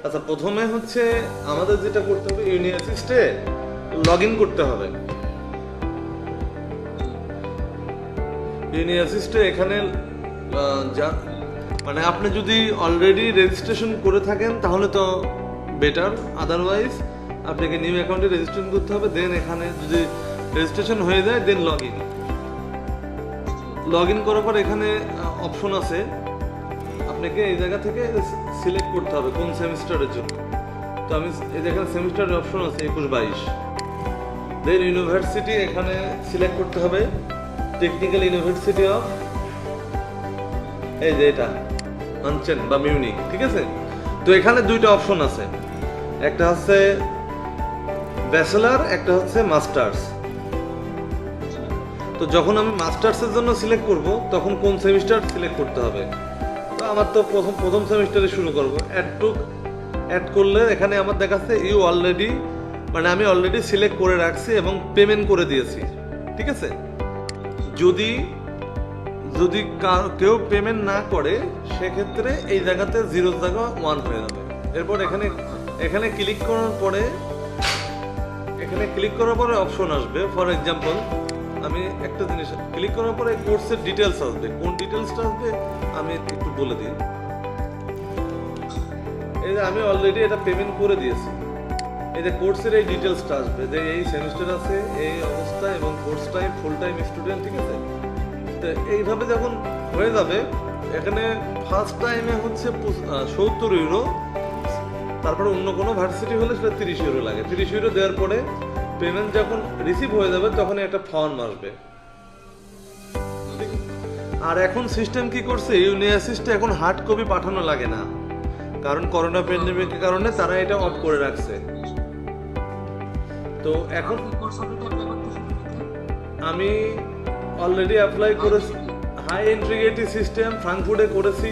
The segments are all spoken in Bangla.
আচ্ছা, প্রথমে হচ্ছে আমাদের যেটা করতে হবে, ইউনিভার্সিটিতে লগ ইন করতে হবে। ইউনিভার্সিটিতে এখানে মানে আপনি যদি অলরেডি রেজিস্ট্রেশন করে থাকেন তাহলে তো বেটার, আদারওয়াইজ আপনাকে নিউ অ্যাকাউন্টে রেজিস্ট্রেশন করতে হবে। দেন এখানে যদি রেজিস্ট্রেশন হয়ে যায় দেন লগ ইন করার পর এখানে অপশন আছে, আপনাকে এই জায়গা থেকে সিলেক্ট করতে হবে কোন সেমিস্টারের জন্য। তো আমি এই যেখানে সেমিস্টারের অপশন আছে 21-22, দেন ইউনিভার্সিটি এখানে সিলেক্ট করতে হবে, টেকনিক্যাল ইউনিভার্সিটি অফ এই যে এটা আনচেন বা মিউনিক, ঠিক আছে। তো এখানে দুইটা অপশন আছে, একটা হচ্ছে ব্যাচেলার, একটা হচ্ছে মাস্টার্স। তো যখন আমি মাস্টার্সের জন্য সিলেক্ট করব তখন কোন সেমিস্টার সিলেক্ট করতে হবে। তো আমার তো প্রথম সেমিস্টারে শুরু করব। অ্যাড করলে এখানে আমার দেখাচ্ছে ইউ অলরেডি, মানে আমি অলরেডি সিলেক্ট করে রাখছি এবং পেমেন্ট করে দিয়েছি, ঠিক আছে। যদি কেউ পেমেন্ট না করে সেক্ষেত্রে এই জায়গাতে 0 জায়গা 1 হয়ে যাবে। এরপর এখানে ক্লিক করার পরে অপশন আসবে। ফর এক্সাম্পল আমি একটা জিনিস ক্লিক করার পরে কোর্সের ডিটেলস আসবে, কোন ডিটেলসটা আসবে আমি একটু বলে দিই। এই যে আমি অলরেডি এটা পেমেন্ট করে দিয়েছি, এই যে কোর্সের এই ডিটেলসটা আসবে যে এই সেমিস্টার আছে, এই অবস্থা এবং course time full time student, ঠিক আছে। তো এইভাবে যখন হয়ে যাবে, এখানে ফার্স্ট টাইমে হচ্ছে 70 ইউরো, তারপরে অন্য কোনো ভার্সিটি হলে সেটা 30 ইউরো লাগে। 30 ইউরো দেওয়ার পরে পেমেন্ট যখন রিসিভ হয়ে যাবে তখন একটা ফর্ম আসবে। আর এখন সিস্টেম কি করছে, ইউনিভার্সিটি এখন হার্ড কপি পাঠানো লাগে না, কারণ করোনা প্যান্ডেমিকের কারণে তারা এটা অফ করে রাখছে। তো এখন আমি অলরেডি অ্যাপ্লাই করেছি, হাই ইন্টিগ্রেটেড সিস্টেম ফ্রাঙ্কফুর্টে করেছি,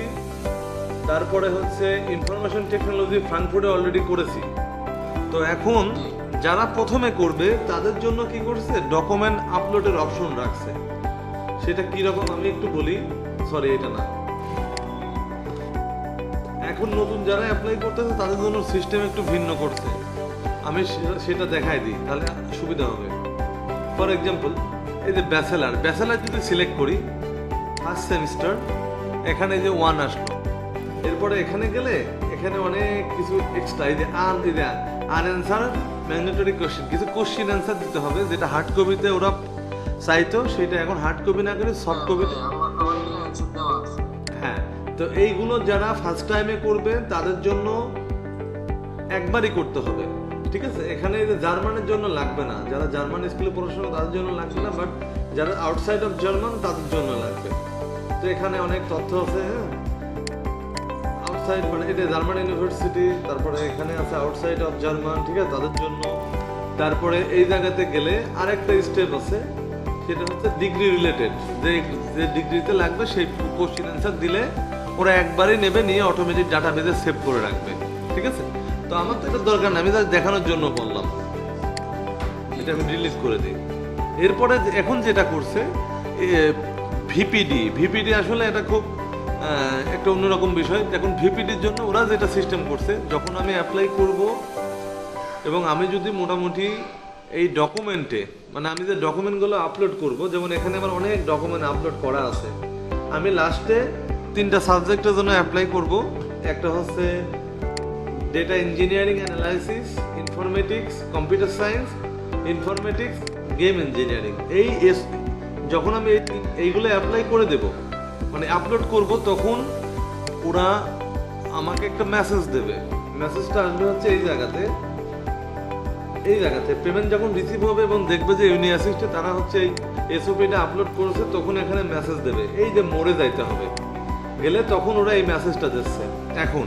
তারপরে হচ্ছে ইনফরমেশন টেকনোলজি ফ্রাঙ্কফুর্টে অলরেডি করেছি। তো এখন যারা প্রথমে করবে তাদের জন্য কি করছে, ডকুমেন্ট আপলোডের অপশন রাখছে। সেটা কি রকম আমি একটু বলি, সরি এটা না, এখন নতুন যারা অ্যাপ্লাই করতেছে তাদের জন্য সিস্টেম একটু ভিন্ন করছে। আমি সেটা দেখাই দিই, তাহলে সুবিধা হবে। ফর এক্সাম্পল এই যে ব্যাচেলার যদি সিলেক্ট করি ফার্স্ট সেমিস্টার, এখানে যে 1 আসলো। এরপরে এখানে গেলে এখানে অনেক কিছু এক্সট্রা, এই যে আনসার ম্যান্ডেটরি কোশ্চেন, কিছু কোশ্চেন অ্যান্সার দিতে হবে, যেটা হার্ড কপিতে ওরা চাইতো সেটা এখন হার্ড কপি না করে সফট কপিতে। হ্যাঁ, তো এইগুলো যারা ফার্স্ট টাইমে করবে তাদের জন্য একবারই করতে হবে, ঠিক আছে। এখানে জার্মানের জন্য লাগবে না, যারা জার্মান স্কুলে পড়াশোনা তাদের জন্য লাগবে না, বাট যারা আউটসাইড অফ জার্মান তাদের জন্য লাগবে। তো এখানে অনেক তথ্য আছে, হ্যাঁ, আউটসাইড মানে এটা জার্মান ইউনিভার্সিটি, তারপরে এখানে আছে আউটসাইড অফ জার্মান, ঠিক আছে, তাদের জন্য। তারপরে এই জায়গাতে গেলে আরেকটা স্টেপ আছে, সেটা হচ্ছে ডিগ্রি রিলেটেড, যে ডিগ্রিতে লাগবে সেই কোশ্চেন অ্যান্সার দিলে ওরা একবারই নেবে, নিয়ে অটোমেটিক ডাটাবেজে সেভ করে রাখবে, ঠিক আছে। তো আমার তো এটা দরকার না, আমি তাদের দেখানোর জন্য বললাম, এটা আমি রিলিজ করে দিই। এরপরে এখন যেটা করছে ভিপিডি আসলে এটা খুব একটা অন্যরকম বিষয়। এখন ভিপিডির জন্য ওরা যেটা সিস্টেম করছে, যখন আমি অ্যাপ্লাই করব এবং আমি যদি মোটামুটি এই ডকুমেন্টে, মানে আমি যে ডকুমেন্টগুলো আপলোড করব, যেমন এখানে আমার অনেক ডকুমেন্ট আপলোড করা আছে, আমি লাস্টে 3টা সাবজেক্টের জন্য অ্যাপ্লাই করব। একটা হচ্ছে data engineering analysis, informatics, computer science, informatics, game engineering. যখন আমি এইগুলো অ্যাপ্লাই করে দেব, মানে আপলোড করব, তখন ওরা আমাকে একটা মেসেজ দেবে। মেসেজটা আসবে হচ্ছে এই জায়গাতে পেমেন্ট যখন রিসিভ হবে এবং দেখবে যে ইউনিভার্সিটি তারা হচ্ছে এই এসওপিটা আপলোড করেছে, তখন এখানে মেসেজ দেবে, এই যে মোড়ে যাইতে হবে, গেলে তখন ওরা এই মেসেজটা দিচ্ছে। এখন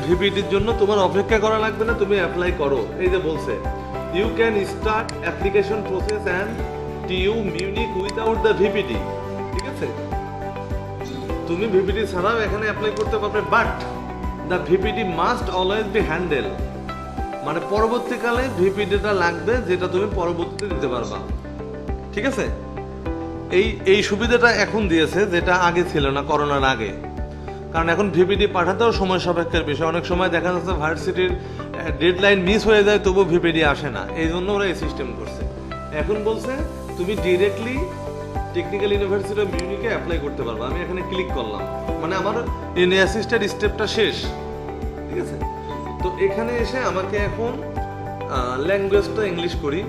ভিপিটির জন্য তোমার অপেক্ষা করা লাগবে না, তুমি অ্যাপ্লাই করো। এই যে বলছে you can start application process and TU Munich without the VPD, ঠিক আছে। তুমি ভিপিটি ছাড়াও এখানে অ্যাপ্লাই করতে পারবে, but the VPD must always be handle, মানে পরবর্তীকালে ভিপিডিটা লাগবে, যেটা তুমি পরবর্তীতে দিতে পারবা, ঠিক আছে। এই সুবিধাটা এখন দিয়েছে, যেটা আগে ছিল না করোনার আগে। কারণ এখন ভিপিডি পাঠাতেও সময় সাপেক্ষের বিষয়, অনেক সময় দেখা যাচ্ছে ভার্সিটির ডেডলাইন মিস হয়ে যায় তবু ভিপিডি আসে না, এই জন্য ওরা এই সিস্টেম করছে। এখন বলছে তুমি ডিরেক্টলি টেকনিক্যাল ইউনিভার্সিটি অফ মিউনিকে অ্যাপ্লাই করতে পারবে। আমি এখানে ক্লিক করলাম, মানে আমার ইউনিভার্সিটির স্টেপটা শেষ, ঠিক আছে। তো এখানে এসে আমাকে এখন ল্যাঙ্গুয়েজটা ইংলিশ করি,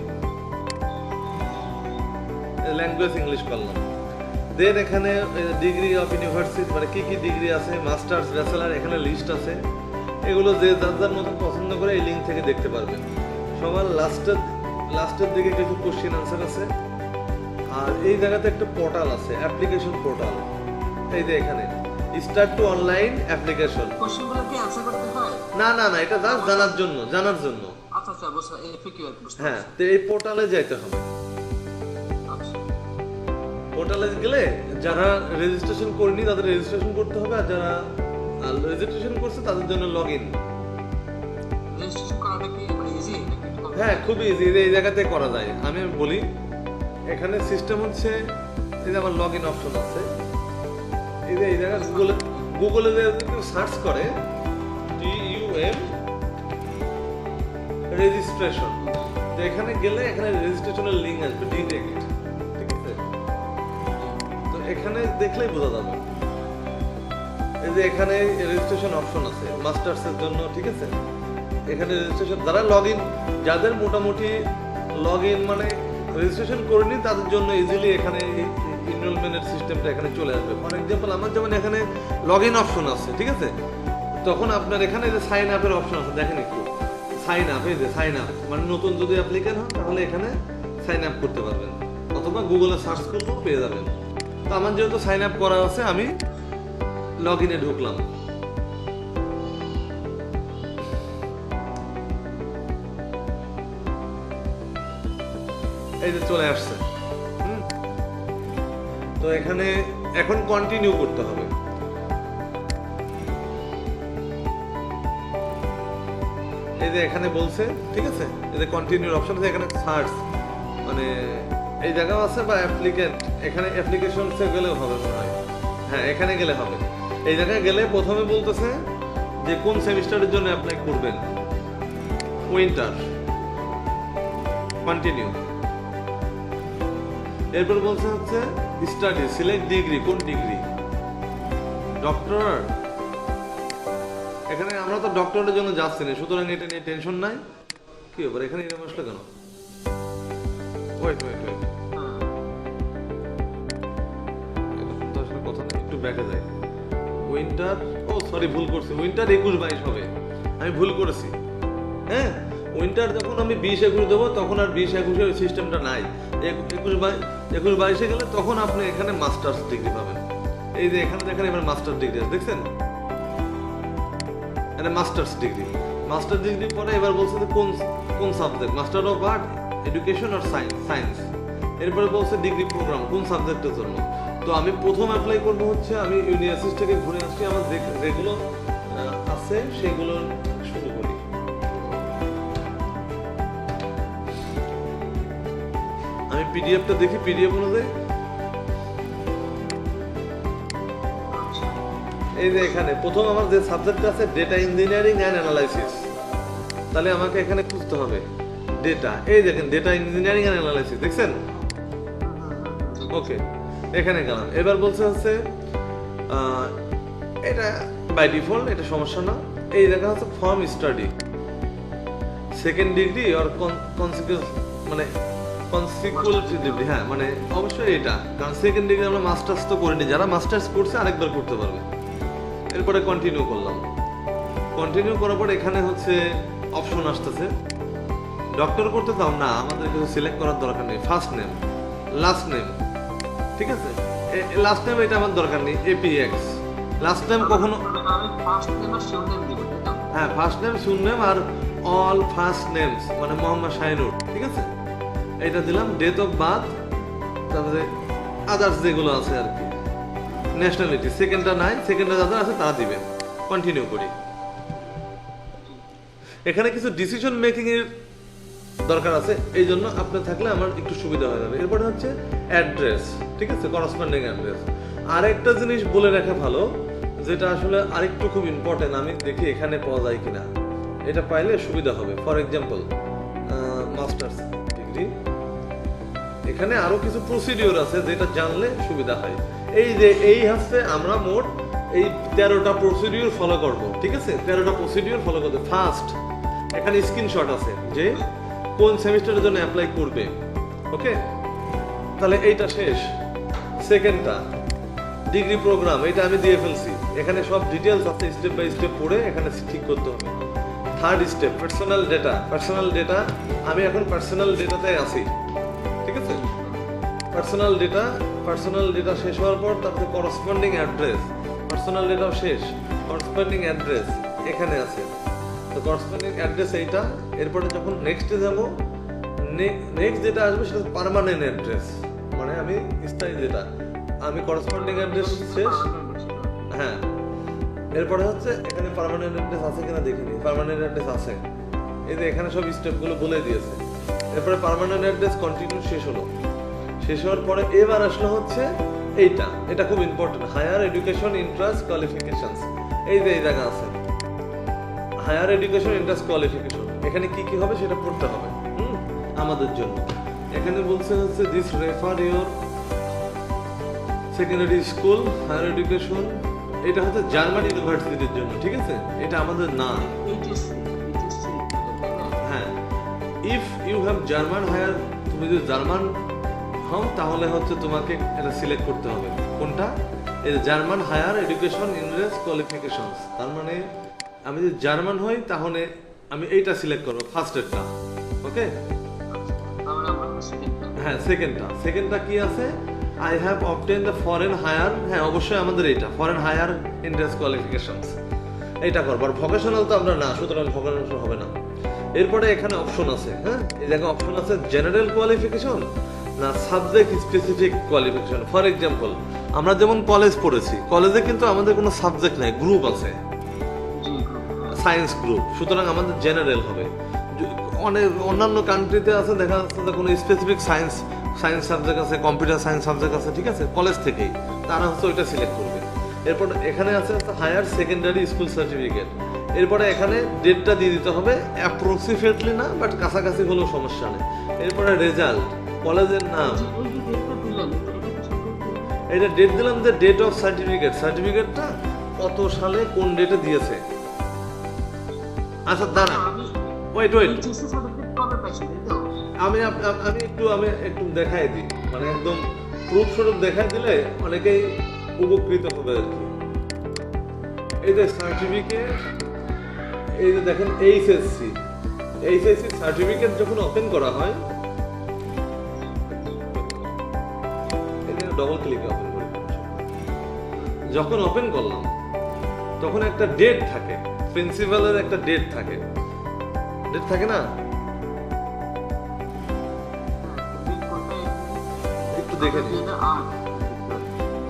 ল্যাঙ্গুয়েজ ইংলিশ করলাম। দেন এখানে ডিগ্রি অফ ইউনিভার্সিটি, মানে কি কি ডিগ্রি আছে, মাস্টার্স, ব্যাচেলার, এখানে লিস্ট আছে। এগুলো যে যার যার মতো পছন্দ করে এই লিঙ্ক থেকে দেখতে পারবেন। সবার লাস্টের দিকে কিছু কোশ্চেন আনসার আছে। আর এই জায়গাতে একটা পোর্টাল আছে, অ্যাপ্লিকেশন পোর্টাল। এই যে এখানে স্টার্ট টু অনলাইন অ্যাপ্লিকেশন। কোশ্চেনগুলো কি অ্যানসার করতে হয়? না না না, এটা জাস্ট জানার জন্য। আচ্ছা আচ্ছা, বুঝতে এফিকিউ বুঝতে হ্যাঁ, তো এই পোর্টালে যাইতে হবে। আচ্ছা, পোর্টালে গেলে যারা রেজিস্ট্রেশন করেনি তাদের রেজিস্ট্রেশন করতে হবে, আর যারা রেজিস্ট্রেশন করছে তাদের জন্য লগ ইন। রেজিস্ট্রেশন করাটা কি মানে ইজি নাকি? হ্যাঁ, খুবই ইজি, এই জায়গাতে করা যায়। আমি বলি, এখানে সিস্টেম হচ্ছে এই যে আমার লগ ইন অপশন আছে, এই যে এই জায়গায় গুগলে সার্চ করে TUM রেজিস্ট্রেশন, তো এখানে গেলে এখানে রেজিস্ট্রেশনের লিঙ্ক আসবে ডিরেক্ট, ঠিক আছে। তো এখানে দেখলেই বোঝা যাবে, এই যে এখানে রেজিস্ট্রেশন অপশন আছে মাস্টার্সের জন্য, ঠিক আছে। এখানে রেজিস্ট্রেশন যাদের মোটামুটি লগ ইন মানে রেজিস্ট্রেশন করেনি তাদের জন্য ইজিলি এখানে এনরোলমেন্টের সিস্টেমটা এখানে চলে আসবে। ফর এক্সাম্পল আমার যেমন এখানে লগ ইন অপশন আছে, ঠিক আছে। তখন আপনার এখানে যে সাইন আপের অপশন আছে, দেখেন একটু সাইন আপ, এই যে সাইন আপ, মানে নতুন যদি অ্যাপ্লিকেন্ট হন তাহলে এখানে সাইন আপ করতে পারবেন, অথবা গুগলে সার্চ করলেও পেয়ে যাবেন। তো আমার যেহেতু সাইন আপ করা আছে, আমি লগ ইনে ঢুকলাম। এই যে চলে আসছে। তো এখানে এখন কন্টিনিউ করতে হবে। এই যে এখানে বলছে, ঠিক আছে, এই যে কন্টিনিউর অপশন আছে, এখানে সার্চ মানে এই জায়গাও আছে, বা অ্যাপ্লিকেন্ট, এখানে অ্যাপ্লিকেশনসে গেলেও হবে মনে হয়। হ্যাঁ, এখানে গেলে হবে। এই জায়গায় গেলে প্রথমে বলতেছে যে কোন সেমিস্টারের জন্য অ্যাপ্লাই করবেন, উইন্টার, কন্টিনিউ। এরপর বলছে হচ্ছে স্টাডি, সিলেক্ট ডিগ্রি, কোন ডিগ্রি, ডক্টর। এখানে আমরা তো ডক্টরের জন্য যাচ্ছি না, সুতরাং এটা নিয়ে টেনশন নাই। কি ব্যাপার, এখানে এরকম আসলো কেন? ওয়েট, এরকম তো আসলে কথা না, একটু ব্যাকে যাই। উইন্টার, ও সরি, ভুল করছি, উইন্টার 21-22 হবে, আমি ভুল করেছি। হ্যাঁ, উইন্টার যখন আমি 20-21 দেবো, তখন আর 20-21-এর সিস্টেমটা নাই। 21-22-এ গেলে তখন আপনি এখানে মাস্টার্স ডিগ্রি পাবেন। এই যে এখানে দেখেন, এবার মাস্টার ডিগ্রি আছে, দেখছেন, এটা মাস্টার্স ডিগ্রি। মাস্টার ডিগ্রি পরে এবার বলছে যে কোন subject, master of art, education আর সায়েন্স। এরপরে বলছে ডিগ্রি প্রোগ্রাম, কোন সাবজেক্টের জন্য। তো আমি প্রথম অ্যাপ্লাই করবো হচ্ছে, আমি ইউনিভার্সিটি থেকে ঘুরে আসছি, আমার যেগুলো আছে সেগুলো শুরু করি। আমি পিডিএফটা দেখি, পিডিএফ অনুযায়ী এই যে এখানে প্রথম আমার যে সাবজেক্ট আছে ডেটা ইঞ্জিনিয়ারিং অ্যান্ড অ্যানালাইসিস, তাহলে আমাকে এখানে খুঁজতে হবে ডেটা। এই দেখেন, ডেটা ইঞ্জিনিয়ারিং অ্যান্ড অ্যানালাইসিস, দেখছেন? ওকে, এখানে গেলাম। এবার বলছে হচ্ছে এটা বাই ডিফল্ট, এটা সমস্যা না। এই দেখা হচ্ছে ফর্ম স্টাডি, সেকেন্ড ডিগ্রি আর মানে কনসিকুয়েটিভ ডিগ্রি। হ্যাঁ, মানে অবশ্যই এটা, কারণ সেকেন্ড ডিগ্রি আমরা মাস্টার্স তো করিনি, যারা মাস্টার্স করছে আরেকবার করতে পারবে। এরপরে কন্টিনিউ করলাম। কন্টিনিউ করার পর এখানে হচ্ছে অপশন আসতেছে, ডক্টর করতে চাও না, আমাদের কিছু সিলেক্ট করার দরকার নেই। ফার্স্ট নেম, লাস্ট নেম, ঠিক আছে। লাস্ট নেম এটা আমার দরকার নেই, APX লাস্ট নেম কখনো। হ্যাঁ, ফার্স্ট নেম, ফুল নেম আর অল ফার্স্ট নেমস, মানে মোহাম্মদ শাহিনুর, ঠিক আছে, এটা দিলাম। ডেট অফ বার্থ, তারপরে আদার্স যেগুলো আছে আর কি। ন্যাশনালিটি, সেকেন্ডটা নাই, সেকেন্ডটা যাদের আছে তারা দিবে। কন্টিনিউ করি। এখানে কিছু ডিসিশন মেকিং এর দরকার আছে, এই জন্য আপনার থাকলে আমার একটু সুবিধা হয়ে যাবে। এরপরে হচ্ছে অ্যাড্রেস, ঠিক আছে, করসপন্ডিং অ্যাড্রেস। আর একটা জিনিস বলে রাখা ভালো যেটা আসলে আরেকটু খুব ইম্পর্টেন্ট, আমি দেখি এখানে পাওয়া যায় কিনা, এটা পাইলে সুবিধা হবে। ফর এক্সাম্পল মাস্টার্স ডিগ্রি, এখানে আরো কিছু প্রসিডিওর আছে যেটা জানলে সুবিধা হয়। এই যে এই হচ্ছে আমরা মোট এই 13টা প্রসিডিওর ফলো করব, ঠিক আছে? 13টা প্রসিডিওর ফলো করতে। ফার্স্ট এখানে স্ক্রিনশট আছে যে কোন সেমিস্টারের জন্য অ্যাপ্লাই করবে, ওকে? তাহলে এইটা শেষ। সেকেন্ডটা ডিগ্রি প্রোগ্রাম, এটা আমি দিয়ে ফেলছি, এখানে সব ডিটেলস আছে, স্টেপ বাই স্টেপ পড়ে এখানে ঠিক করতে হবে। Third step personal data, personal data আমি এখন পার্সোনাল ডেটাতে আছি, ঠিক আছে? পার্সোনাল ডেটা শেষ হওয়ার পর তারপরে করসপন্ডিং অ্যাড্রেস, পার্সোনাল ডেটাও শেষ, করসপন্ডিং অ্যাড্রেস এখানে আছে। তো করসপন্ডিং অ্যাড্রেস এইটা। এরপরে যখন নেক্সটে যাব, নেক্সট যেটা আসবে সেটা পার্মানেন্ট অ্যাড্রেস, মানে আমি স্থায়ী যেটা, আমি করসপন্ডিং অ্যাড্রেস শেষ। হ্যাঁ, এরপরে হচ্ছে এখানে পার্মানেন্ট অ্যাড্রেস আছে কিনা দেখিনি, পার্মানেন্ট অ্যাড্রেস আছে, এই যে এখানে সব স্টেপগুলো বলে দিয়েছে। এরপরে পার্মানেন্ট অ্যাড্রেস কন্টিনিউ শেষ হলো। শেষ হওয়ার পরে এবার আসলো হচ্ছে এইটা, এটা খুব important, higher education interest qualifications. এই যে এই জায়গা আছে হায়ার এডুকেশন ইন্টারেস্ট কোয়ালিফিকেশন, এখানে কি কি হবে সেটা পড়তে হবে আমাদের জন্য। এখানে বলছে হচ্ছে this refer your secondary school higher education, এটা হচ্ছে জার্মান ইউনিভার্সিটির জন্য, ঠিক আছে? এটা আমাদের না। হ্যাঁ, if you have German higher, তুমি যদি জার্মান হও তাহলে হচ্ছে তোমাকে এটা সিলেক্ট করতে হবে। কোনটা? এই German higher education interest qualifications. তার মানে আমি যদি জার্মান হই তাহলে আমি এইটা সিলেক্ট করবো, ফার্স্টেরটা, ওকে? হ্যাঁ, সেকেন্ডটা কি আছে? I have obtain the foreign higher, হ্যাঁ অবশ্যই আমাদের এইটা ফরেন হায়ার ইন্টারেস্ট কোয়ালিফিকেশনস, এইটা করবো। আর ভোকেশনাল তো আমরা না, সুতরাং ভোকেশনাল হবে না। এরপরে এখানে অপশন আছে, হ্যাঁ এই জায়গায় অপশন আছে জেনারেল কোয়ালিফিকেশন না subject specific qualification. For example আমরা যেমন কলেজ পড়েছি, কলেজে কিন্তু আমাদের কোনো সাবজেক্ট নাই, গ্রুপ আছে, সায়েন্স গ্রুপ, সুতরাং আমাদের জেনারেল হবে। অনেক অন্যান্য কান্ট্রিতে আছে, দেখা যাচ্ছে যে কোনো স্পেসিফিক সায়েন্স সাবজেক্ট আছে, কম্পিউটার সায়েন্স সাবজেক্ট আছে, ঠিক আছে? কলেজ থেকেই তারা হচ্ছে ওইটা সিলেক্ট করবে। এরপর এখানে আছে হায়ার সেকেন্ডারি স্কুল সার্টিফিকেট। এরপরে এখানে ডেটটা দিয়ে দিতে হবে, অ্যাপ্রক্সিমেটলি না বাট কাছাকাছি হলেও সমস্যা নেই। এরপরে রেজাল্ট, কলেজের নাম, এটা ডেট দিলাম যে ডেট অফ সার্টিফিকেটটা কত সালে কোন ডেটে দিয়েছে। আচ্ছা দাঁড়া, ওয়েট আমি একটু দেখাই দিই, মানে একদম প্রুফ স্বরূপ দেখাই দিলে অনেকেই উপকৃত হবে আর কি। এই যে সার্টিফিকেট, এই যে দেখেন এইচএসসি সার্টিফিকেট যখন ওপেন করা হয়, ডবল ক্লিক ওপেন করে, যখন ওপেন করলাম তখন একটা ডেট থাকে, প্রিন্সিপালের একটা ডেট থাকে না? একটু দেখে নিন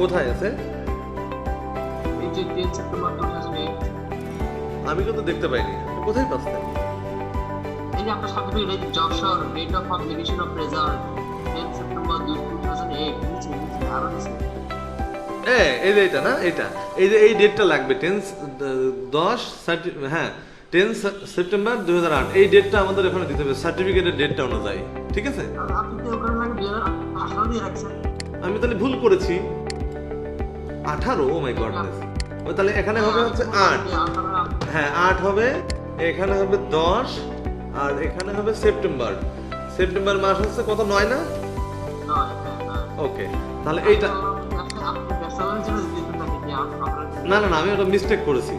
কোথায় আছে, আমি কিন্তু দেখতে পাইনি, কোথায় পাচ্ছেন? এই যে আপনার certificate Jessore date of publication of result 10 September 2008 আর আছে। এই যে এটা না, এই যে এই ডেটটা লাগবে 10 সেপ্টেম্বর 2008, এই ডেটটা আমাদের এখানে দিতে হবে সার্টিফিকেটের ডেটটা অনুযায়ী, ঠিক আছে? আপনি তো ওখানে লাগে 2018 দিয়ে রাখছেন। আমি তাহলে ভুল করেছি, 18, ও মাই গডনেস। ওই তাহলে এখানে হবে হচ্ছে 8, হ্যাঁ 8 হবে, এখানে হবে 10, আর এখানে হবে সেপ্টেম্বর মাস হচ্ছে কত, 9 না? ওকে, তাহলে এইটা না আমি ওটা মিস্টেক করেছি,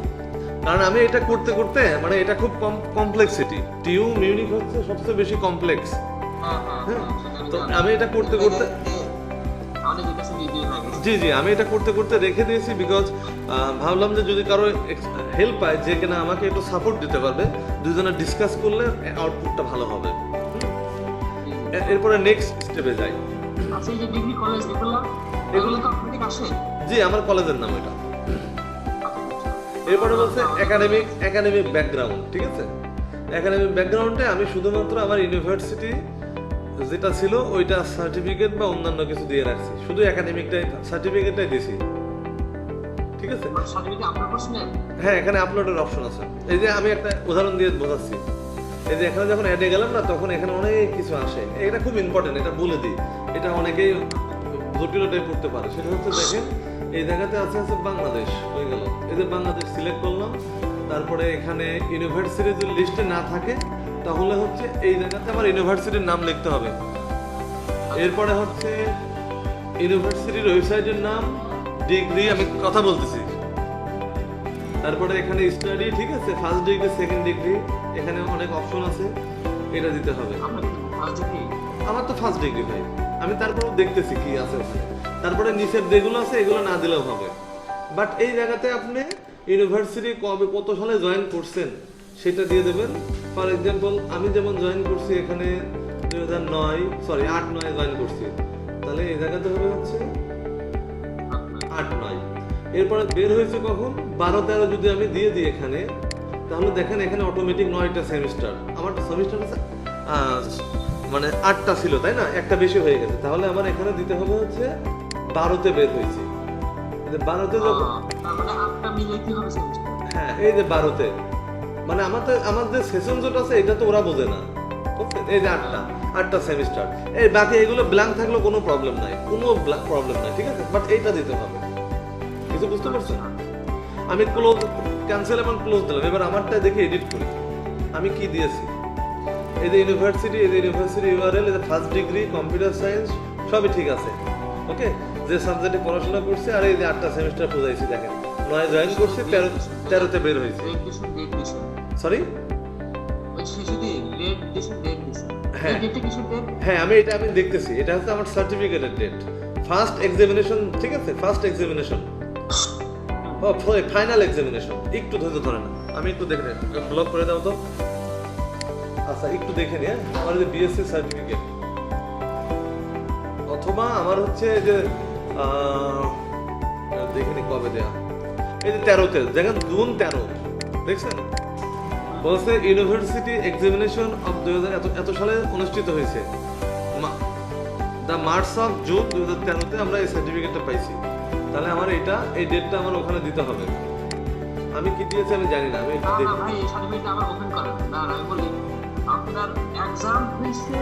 কারণ আমি এটা করতে মানে এটা খুব কমপ্লেক্সিটি, টিউ মিউনিক হচ্ছে সবচেয়ে বেশি কমপ্লেক্স। তো আমি এটা করতে জি আমি এটা করতে রেখে দিয়েছি, বিকজ ভাবলাম যে যদি কারো হেল্প পায় যে কিনা আমাকে একটু সাপোর্ট দিতে পারবে, দুজনে ডিসকাস করলে আউটপুটটা ভালো হবে। এরপরে নেক্সট স্টেপে যাই। আচ্ছা, এই যে ডিগ্রি কলেজ এগুলো তো আপনাদের আসে? জি, আমার কলেজের নাম এটা। এরপরে বলছে একাডেমিক ব্যাকগ্রাউন্ড, ঠিক আছে? একাডেমিক ব্যাকগ্রাউন্ডে আমি শুধুমাত্র আমার ইউনিভার্সিটি যেটা ছিল ওইটা সার্টিফিকেট বা অন্যান্য কিছু দিয়ে রাখছি, শুধু একাডেমিকটাই সার্টিফিকেটটাই দিছি, ঠিক আছে? আমার সার্টিফিকেট আপলোড করছিলেন? হ্যাঁ, এখানে আপলোডের অপশন আছে। এই যে আমি একটা উদাহরণ দিয়ে বোঝাচ্ছি। এই যে এখানে যখন অ্যাডে গেলাম না, তখন এখানে অনেক কিছু আসে। এটা খুব ইম্পর্টেন্ট, এটা বলে দিই। এটা অনেকেই জটিলতায় পড়তে পারে। সেটা হচ্ছে দেখেন, এই জায়গাতে আছে বাংলাদেশ, হয়ে গেল। এই যে বাংলাদেশ সিলেক্ট করলাম, তারপরে এখানে ইউনিভার্সিটি যদি লিস্টে না থাকে তাহলে হচ্ছে এই জায়গাতে আমার ইউনিভার্সিটির নাম লিখতে হবে। এরপরে হচ্ছে ইউনিভার্সিটির ওয়েবসাইটের নাম, ডিগ্রি, আমি কথা বলতেছি। তারপরে এখানে স্টাডি, ঠিক আছে, ফার্স্ট ডিগ্রি, সেকেন্ড ডিগ্রি, এখানে অনেক অপশন আছে, এটা দিতে হবে। আপনার কি ফার্স্ট ডিগ্রি? আমার তো ফার্স্ট ডিগ্রি ভাই, আমি তারপরেও দেখতেছি কি আছে ওখানে। তারপরে নিচের যেগুলো আছে এগুলো না দিলেও হবে, বাট এই জায়গাতে আপনি ইউনিভার্সিটি কবে কত সালে জয়েন করছেন সেটা দিয়ে দেবেন। ফর এক্সাম্পল আমি যেমন জয়েন করছি এখানে 8-9 জয়েন করছি, তাহলে এই জায়গাতে হবে হচ্ছে 8-9। এরপরে বের হয়েছে কখন, 12-13 যদি আমি দিয়ে দিই এখানে, তাহলে দেখেন এখানে অটোমেটিক 9টা সেমিস্টার। আমার সেমিস্টার আছে মানে 8টা ছিল, তাই না? একটা বেশি হয়ে গেছে, তাহলে আমার এখানে দিতে হবে হচ্ছে 12তে বের হয়েছে। 12তে যখন, তার মানে 8টা মিলাইতে হবে সেমিস্টার। হ্যাঁ, এই যে 12তে, মানে আমার যে সেশন জোট আছে এটা তো ওরা বোঝে না, বুঝছেন? এই যে 8টা সেমিস্টার, এই বাকি এগুলো ব্ল্যাঙ্ক থাকলেও কোনো প্রবলেম নাই, কোনো প্রবলেম নাই, ঠিক আছে? বাট এইটা দিতে হবে। কিছু বুঝতে পারছেন? আমি ক্লোজ, ক্যান্সেল এবং ক্লোজ দিলাম। এবার আমারটা দেখে এডিট করি, আমি কি দিয়েছি। এই যে ইউনিভার্সিটি, এই যে ইউনিভার্সিটি ইউআরএল, এই যে ফার্স্ট ডিগ্রি, কম্পিউটার সায়েন্স, সবই ঠিক আছে, ওকে? যে সাবজেক্টে পড়াশোনা করছে, আর এই যে 8টা সেমিস্টার বুঝাইছি, দেখেন 9 জয়েন করছি, 13তে বের হয়েছে। সরি, হ্যাঁ হ্যাঁ, আমি দেখতেছি, এটা হচ্ছে আমার সার্টিফিকেটের ডেট, ফার্স্ট এক্সামিনেশন, ঠিক আছে? ফার্স্ট এক্সামিনেশন, ও ফাইনাল এক্সামিনেশন। একটু ধৈর্য ধরে না, আমি একটু দেখে নিই, ব্লক করে দাও তো। আচ্ছা, একটু দেখে নিই। আমার যে বিএসসি সার্টিফিকেট, অথবা আমার হচ্ছে যে দেখে নি কবে দেয়া, এই যে 13তে, দেখেন জুন 13, দেখছেন? বলছে ইউনিভার্সিটি এক্সামিনেশন অফ 2000 এত সালে অনুষ্ঠিত হয়েছে, দ্য মার্চ অফ জুন 2013তে আমরা এই সার্টিফিকেটটা পাইছি। তাহলে আমার এই ডেটটা আমার ওখানে দিতে হবে। আমি কি দিয়েছি আমি জানি না, আমি ভাই এই সার্টিফিকেট আবার ওপেন করেন না। আমি বলি আপনার এক্সাম হয়েছে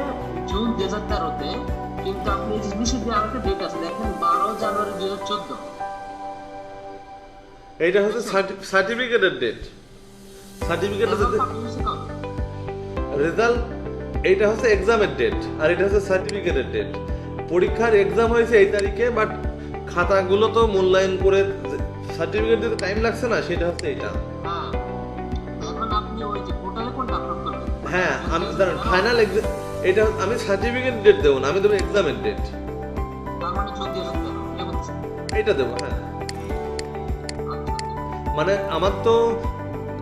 জুন 2013তে, কিন্তু আপনি এই জিনিসের যে আরেকটা ডেট আছে, দেখেন 12 জানুয়ারি 2014। এইটা হচ্ছে সার্টিফিকেটের ডেট, সার্টিফিকেটের রেজাল্ট, এইটা হচ্ছে এক্সামের ডেট, আর এটা হচ্ছে সার্টিফিকেটের ডেট। পরীক্ষার এক্সাম হয়েছে এই তারিখে, বাট খাতাগুলো তো মূল্যায়ন করে সার্টিফিকেট দিতে টাইম লাগছে না, সেটা হচ্ছে এটা। হ্যাঁ, এখন আপনি ওই যে পোর্টালে কোনটা আপলোড করবেন? হ্যাঁ, আমি জানেন ফাইনাল এক্সাম, এটা আমি সার্টিফিকেট ডেট দেবো না, আমি দেবো এক্সামের ডেট, তার মানে 14 এটা দেবো। হ্যাঁ, মানে আমার তো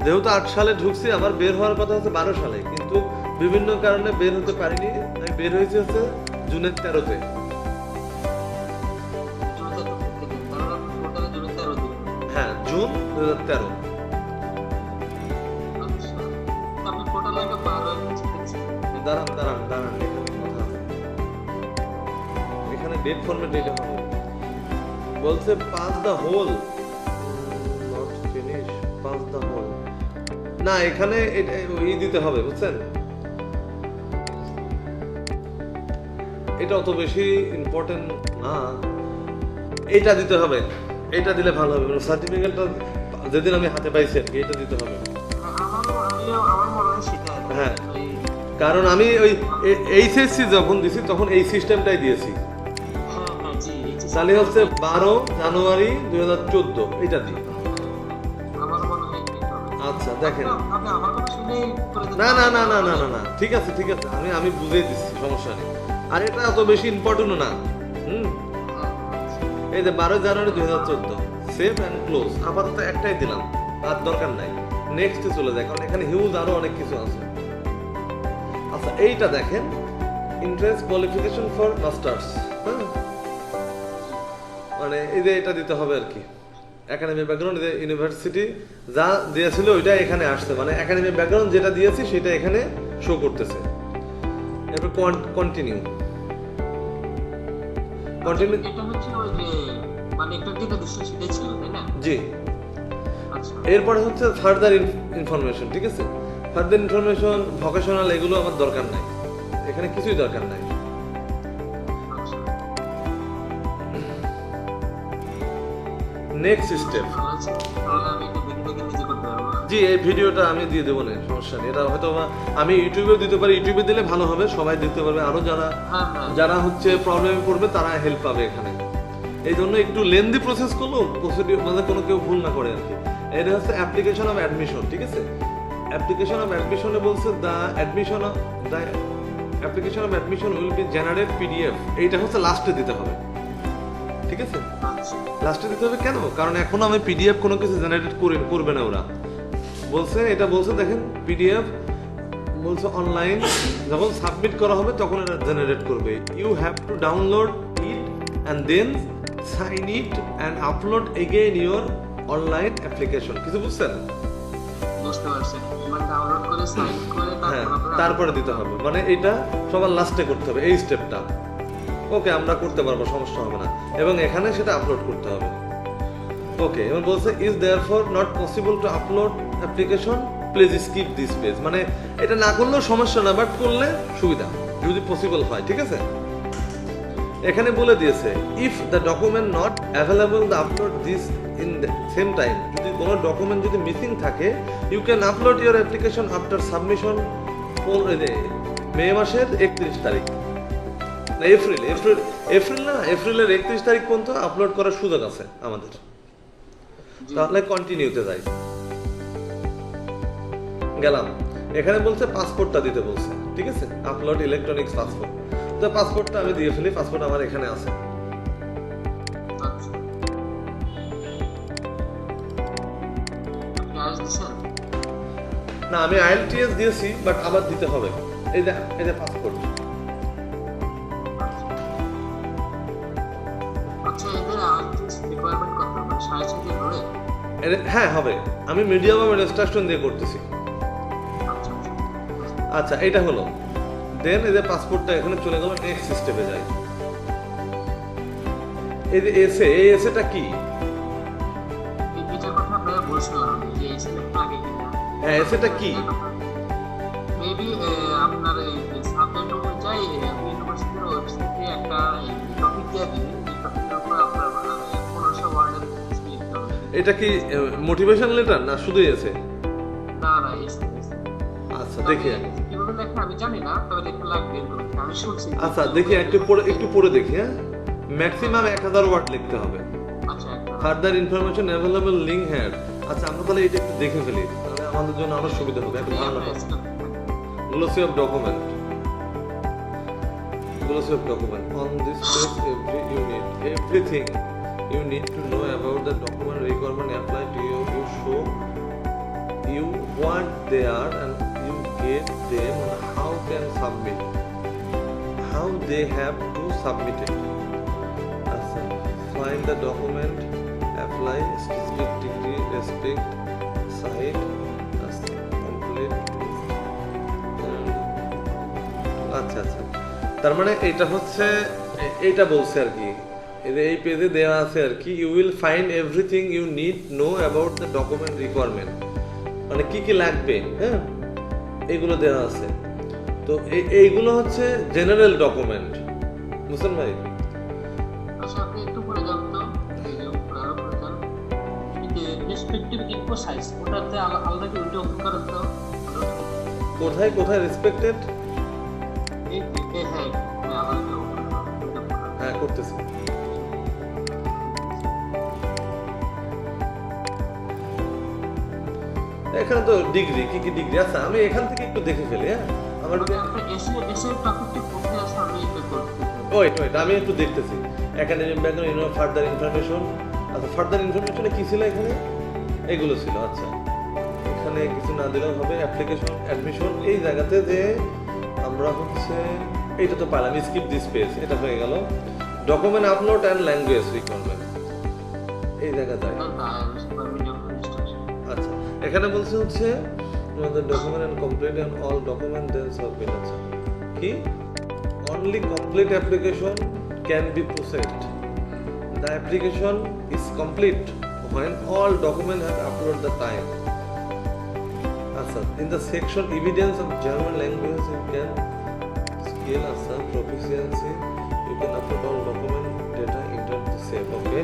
যেহেতু 8 সালে ঢুকছি, আমার বের হওয়ার কথা হচ্ছে 12 সালে, কিন্তু বিভিন্ন কারণে বের হতে পারিনি। আমি বের হয়েছে হচ্ছে জুনের 13তে। হ্যাঁ, জুন 2013। দাঁড়ান, এখানে ডেট ফরম্যাট এটা হবে, বলছে pass the whole, not finish, pass the whole না, এখানে ই দিতে হবে, বুঝছেন? এটা অত বেশি ইম্পর্টেন্ট না, এটা দিতে হবে, এটা দিলে ভালো হবে। সার্টিফিকেটটা যেদিন আমি হাতে পাইছি আর কি, এটা দিতে হবে। হ্যাঁ, কারণ আমি ওই এইচএসসি যখন দিছি তখন এই সিস্টেমটাই দিয়েছি। তাহলে হচ্ছে 12 জানুয়ারি 2014, এটা দিই। আচ্ছা, দেখেন, না, ঠিক আছে, আমি বুঝিয়ে দিচ্ছি, সমস্যা নেই। আর এটা এত বেশি ইম্পর্টেন্ট না। এই যে 12 জানুয়ারি 2014, সেভ অ্যান্ড ক্লোজ, আপাতত একটাই দিলাম, আর দরকার নাই, নেক্সট চলে যায়, কারণ এখানে হিউজ আরো অনেক কিছু আছে। আচ্ছা, এইটা দেখেন, ইন্ট্রান্স কোয়ালিফিকেশন ফর মাস্টার্স, মানে এই যে এটা দিতে হবে আর কি। একাডেমিক ব্যাকগ্রাউন্ড, যে ইউনিভার্সিটি যা দিয়েছিল ওইটা এখানে আসছে, মানে একাডেমিক ব্যাকগ্রাউন্ড যেটা দিয়েছি সেটা এখানে শো করতেছে। এরপর কন্টিনিউ, এটা হচ্ছে ওই যে মানে একটু যেটা দৃশ্য সেটাই ছিল তাই না? জি। আচ্ছা এরপরে হচ্ছে ফার্দার ইনফরমেশন, ঠিক আছে? ফার্দার ইনফরমেশন ভোকেশনাল এগুলো আমার দরকার নাই, এখানে কিছুই দরকার নাই। আচ্ছা নেক্সট স্টেপ, ভালো আছে। তাহলে আমি এটা দেখে দেখে নিজে করতে পারবো। জি এই ভিডিওটা আমি দিয়ে দেবো না, সমস্যা নেই। এটা হয়তো আমি ইউটিউবেও দিতে পারি, ইউটিউবে দিলে ভালো হবে, সবাই দেখতে পারবে, আরো যারা হ্যাঁ হ্যাঁ যারা হচ্ছে প্রবলেমে পড়বে তারা হেল্প পাবে এখানে। এই জন্য একটু লেন্দি প্রসেস করলো, প্রসিডিউর মানে কোনো কেউ ভুল না করে আর কি। এটা হচ্ছে অ্যাপ্লিকেশন অফ অ্যাডমিশন, ঠিক আছে? অ্যাপ্লিকেশন অফ অ্যাডমিশনে বলছে the admission of the application of admission will be generate PDF. এইটা হচ্ছে লাস্টে দিতে হবে, ঠিক আছে? আচ্ছা লাস্টে দিতে হবে কেন? কারণ এখন আমি পিডিএফ কোনো কিছু জেনারেট করবে না ওরা। বলছে এটা বলছে দেখেন পিডিএফ বলছে অনলাইন যখন সাবমিট করা হবে তখন এটা জেনারেট করবে। You have to download it and then sign it and upload again your online application. কিছু বুঝছেন? বুঝতে পারছি। মানে ডাউনলোড করে সাইন করে হ্যাঁ তারপর তারপরে দিতে হবে, মানে এটা সবার লাস্টে করতে হবে এই স্টেপটা। ওকে আমরা করতে পারবো, সমস্যা হবে না। এবং এখানে সেটা আপলোড করতে হবে। ওকে এবার বলছে is therefore not possible to upload application please skip this page. মানে এটা না করলেও সমস্যা না, বাট করলে সুবিধা যদি পসিবল হয়, ঠিক আছে? এখানে বলে দিয়েছে if the document not available the upload this in the same time. যদি কোনো ডকুমেন্ট যদি মিসিং থাকে you can upload your application after submission মে মাসের 31 তারিখ, না এপ্রিল না, এপ্রিলের 31 তারিখ পর্যন্ত আপলোড করার সুযোগ আছে আমাদের। তাহলে কন্টিনিউতে যাই, গেলাম। এখানে বলছে পাসপোর্টটা দিতে বলছে, ঠিক আছে? Upload electronics passport. তো পাসপোর্টটা আমি দিয়ে ফেলি, পাসপোর্ট আমার এখানে আছে। আচ্ছা আপনি আজ দিছেন? না আমি আইএলটিএস দিয়েছি, বাট আবার দিতে হবে। এই যে পাসপোর্ট। আচ্ছা এদের আর্টিস্ট রিকোয়ারমেন্ট কত? মানে 6.5 দিন ধরে? হ্যাঁ হবে, আমি মিডিয়াম এবং রেজিস্ট্রেশন দিয়ে করতেছি। আচ্ছা আচ্ছা এটা হলো, দেন এই যে পাসপোর্টটা এখানে চলে গেল, নেক্সট স্টেপে যাই। এই যে এই এসেটা কি? এই দুইটার কথা আপনারা বলছিলাম যে এই সিলেক্টটা আগে কিনা। হ্যাঁ এসেটা কি? মেবি আপনার এই সাবজেক্ট অনুযায়ী ইউনিভার্সিটির ওয়েবসাইটে একটা টপিক দিয়ে দিবে, এই টপিকের উপর আপনার 1500 ওয়ার্ডের স্পিচ লিখতে হবে। এটা কি মোটিভেশন লেটার না শুধুই আছে? না না এই আচ্ছা দেখি, কিভাবে লেখা আমি জানি না, তবে লেখা লাগবে এরকম। আমি শুনছি। আচ্ছা দেখি একটু পড়ে দেখি। হ্যাঁ ম্যাক্সিমাম 1000 ওয়ার্ড লিখতে হবে। আচ্ছা একটা further information available link had. আচ্ছা আমরা তাহলে এটা একটু দেখে ফেলি, তাহলে আমাদের জন্য আরো সুবিধা হবে, একটু ধারণা পাবো। Glossy of document. Glossy of document. On this page, everything you need to know about the document requirement apply to you. You show you what they are and you get them and how can submit. How they have to submit it. Find the document, apply, specific degree, respect, site, complete. আচ্ছা আচ্ছা, তার মানে এটা হচ্ছে এইটা বলছে আর কি, এই পেজে দেওয়া আছে আর কি, you will find everything you need know about the document requirement. মানে কি কি লাগবে, হ্যাঁ এইগুলো দেওয়া আছে। তো এইগুলো হচ্ছে জেনারেল ডকুমেন্ট, বুঝছেন ভাই? আচ্ছা আপনি একটু পরে যান তো, এই যে আরো পরে যান, এই যে রেসপেক্টিভ ইনফো সাইজ ওটাতে আলাদা করে উইন্ডো ওপেন করেন তো। কোথায় কোথায় রেসপেক্টেড? এই হ্যাঁ আলাদা করে ওপেন করেন। হ্যাঁ করতেছি। এখানে তো ডিগ্রি, কি কি ডিগ্রি? আচ্ছা আমি এখান থেকে একটু দেখে ফেলি। হ্যাঁ আমার এসে টপিকটি কোথায় আছে আমি এটা করতে। ওয়েট আমি একটু দেখতেছি। Academic background, further information. আচ্ছা ফার্দার ইনফরমেশনে কি ছিল এখানে? এগুলো ছিল। আচ্ছা এখানে কিছু না দিলেও হবে। অ্যাপ্লিকেশন অ্যাডমিশন, এই জায়গাতে যে আমরা হচ্ছে এইটা তো পাইলাম, স্কিপ দিস পেজ, এটা হয়ে গেল। Document upload and language requirement, এই জায়গায় যায়। আচ্ছা এখানে বলছে হচ্ছে তোমাদের document and complete and all document then submit. আচ্ছা কি only complete application can be processed, the application is complete when all documents have uploaded the time. In the section evidence of German language, you can scale Assam proficiency. You can upload all document data into the same. Okay.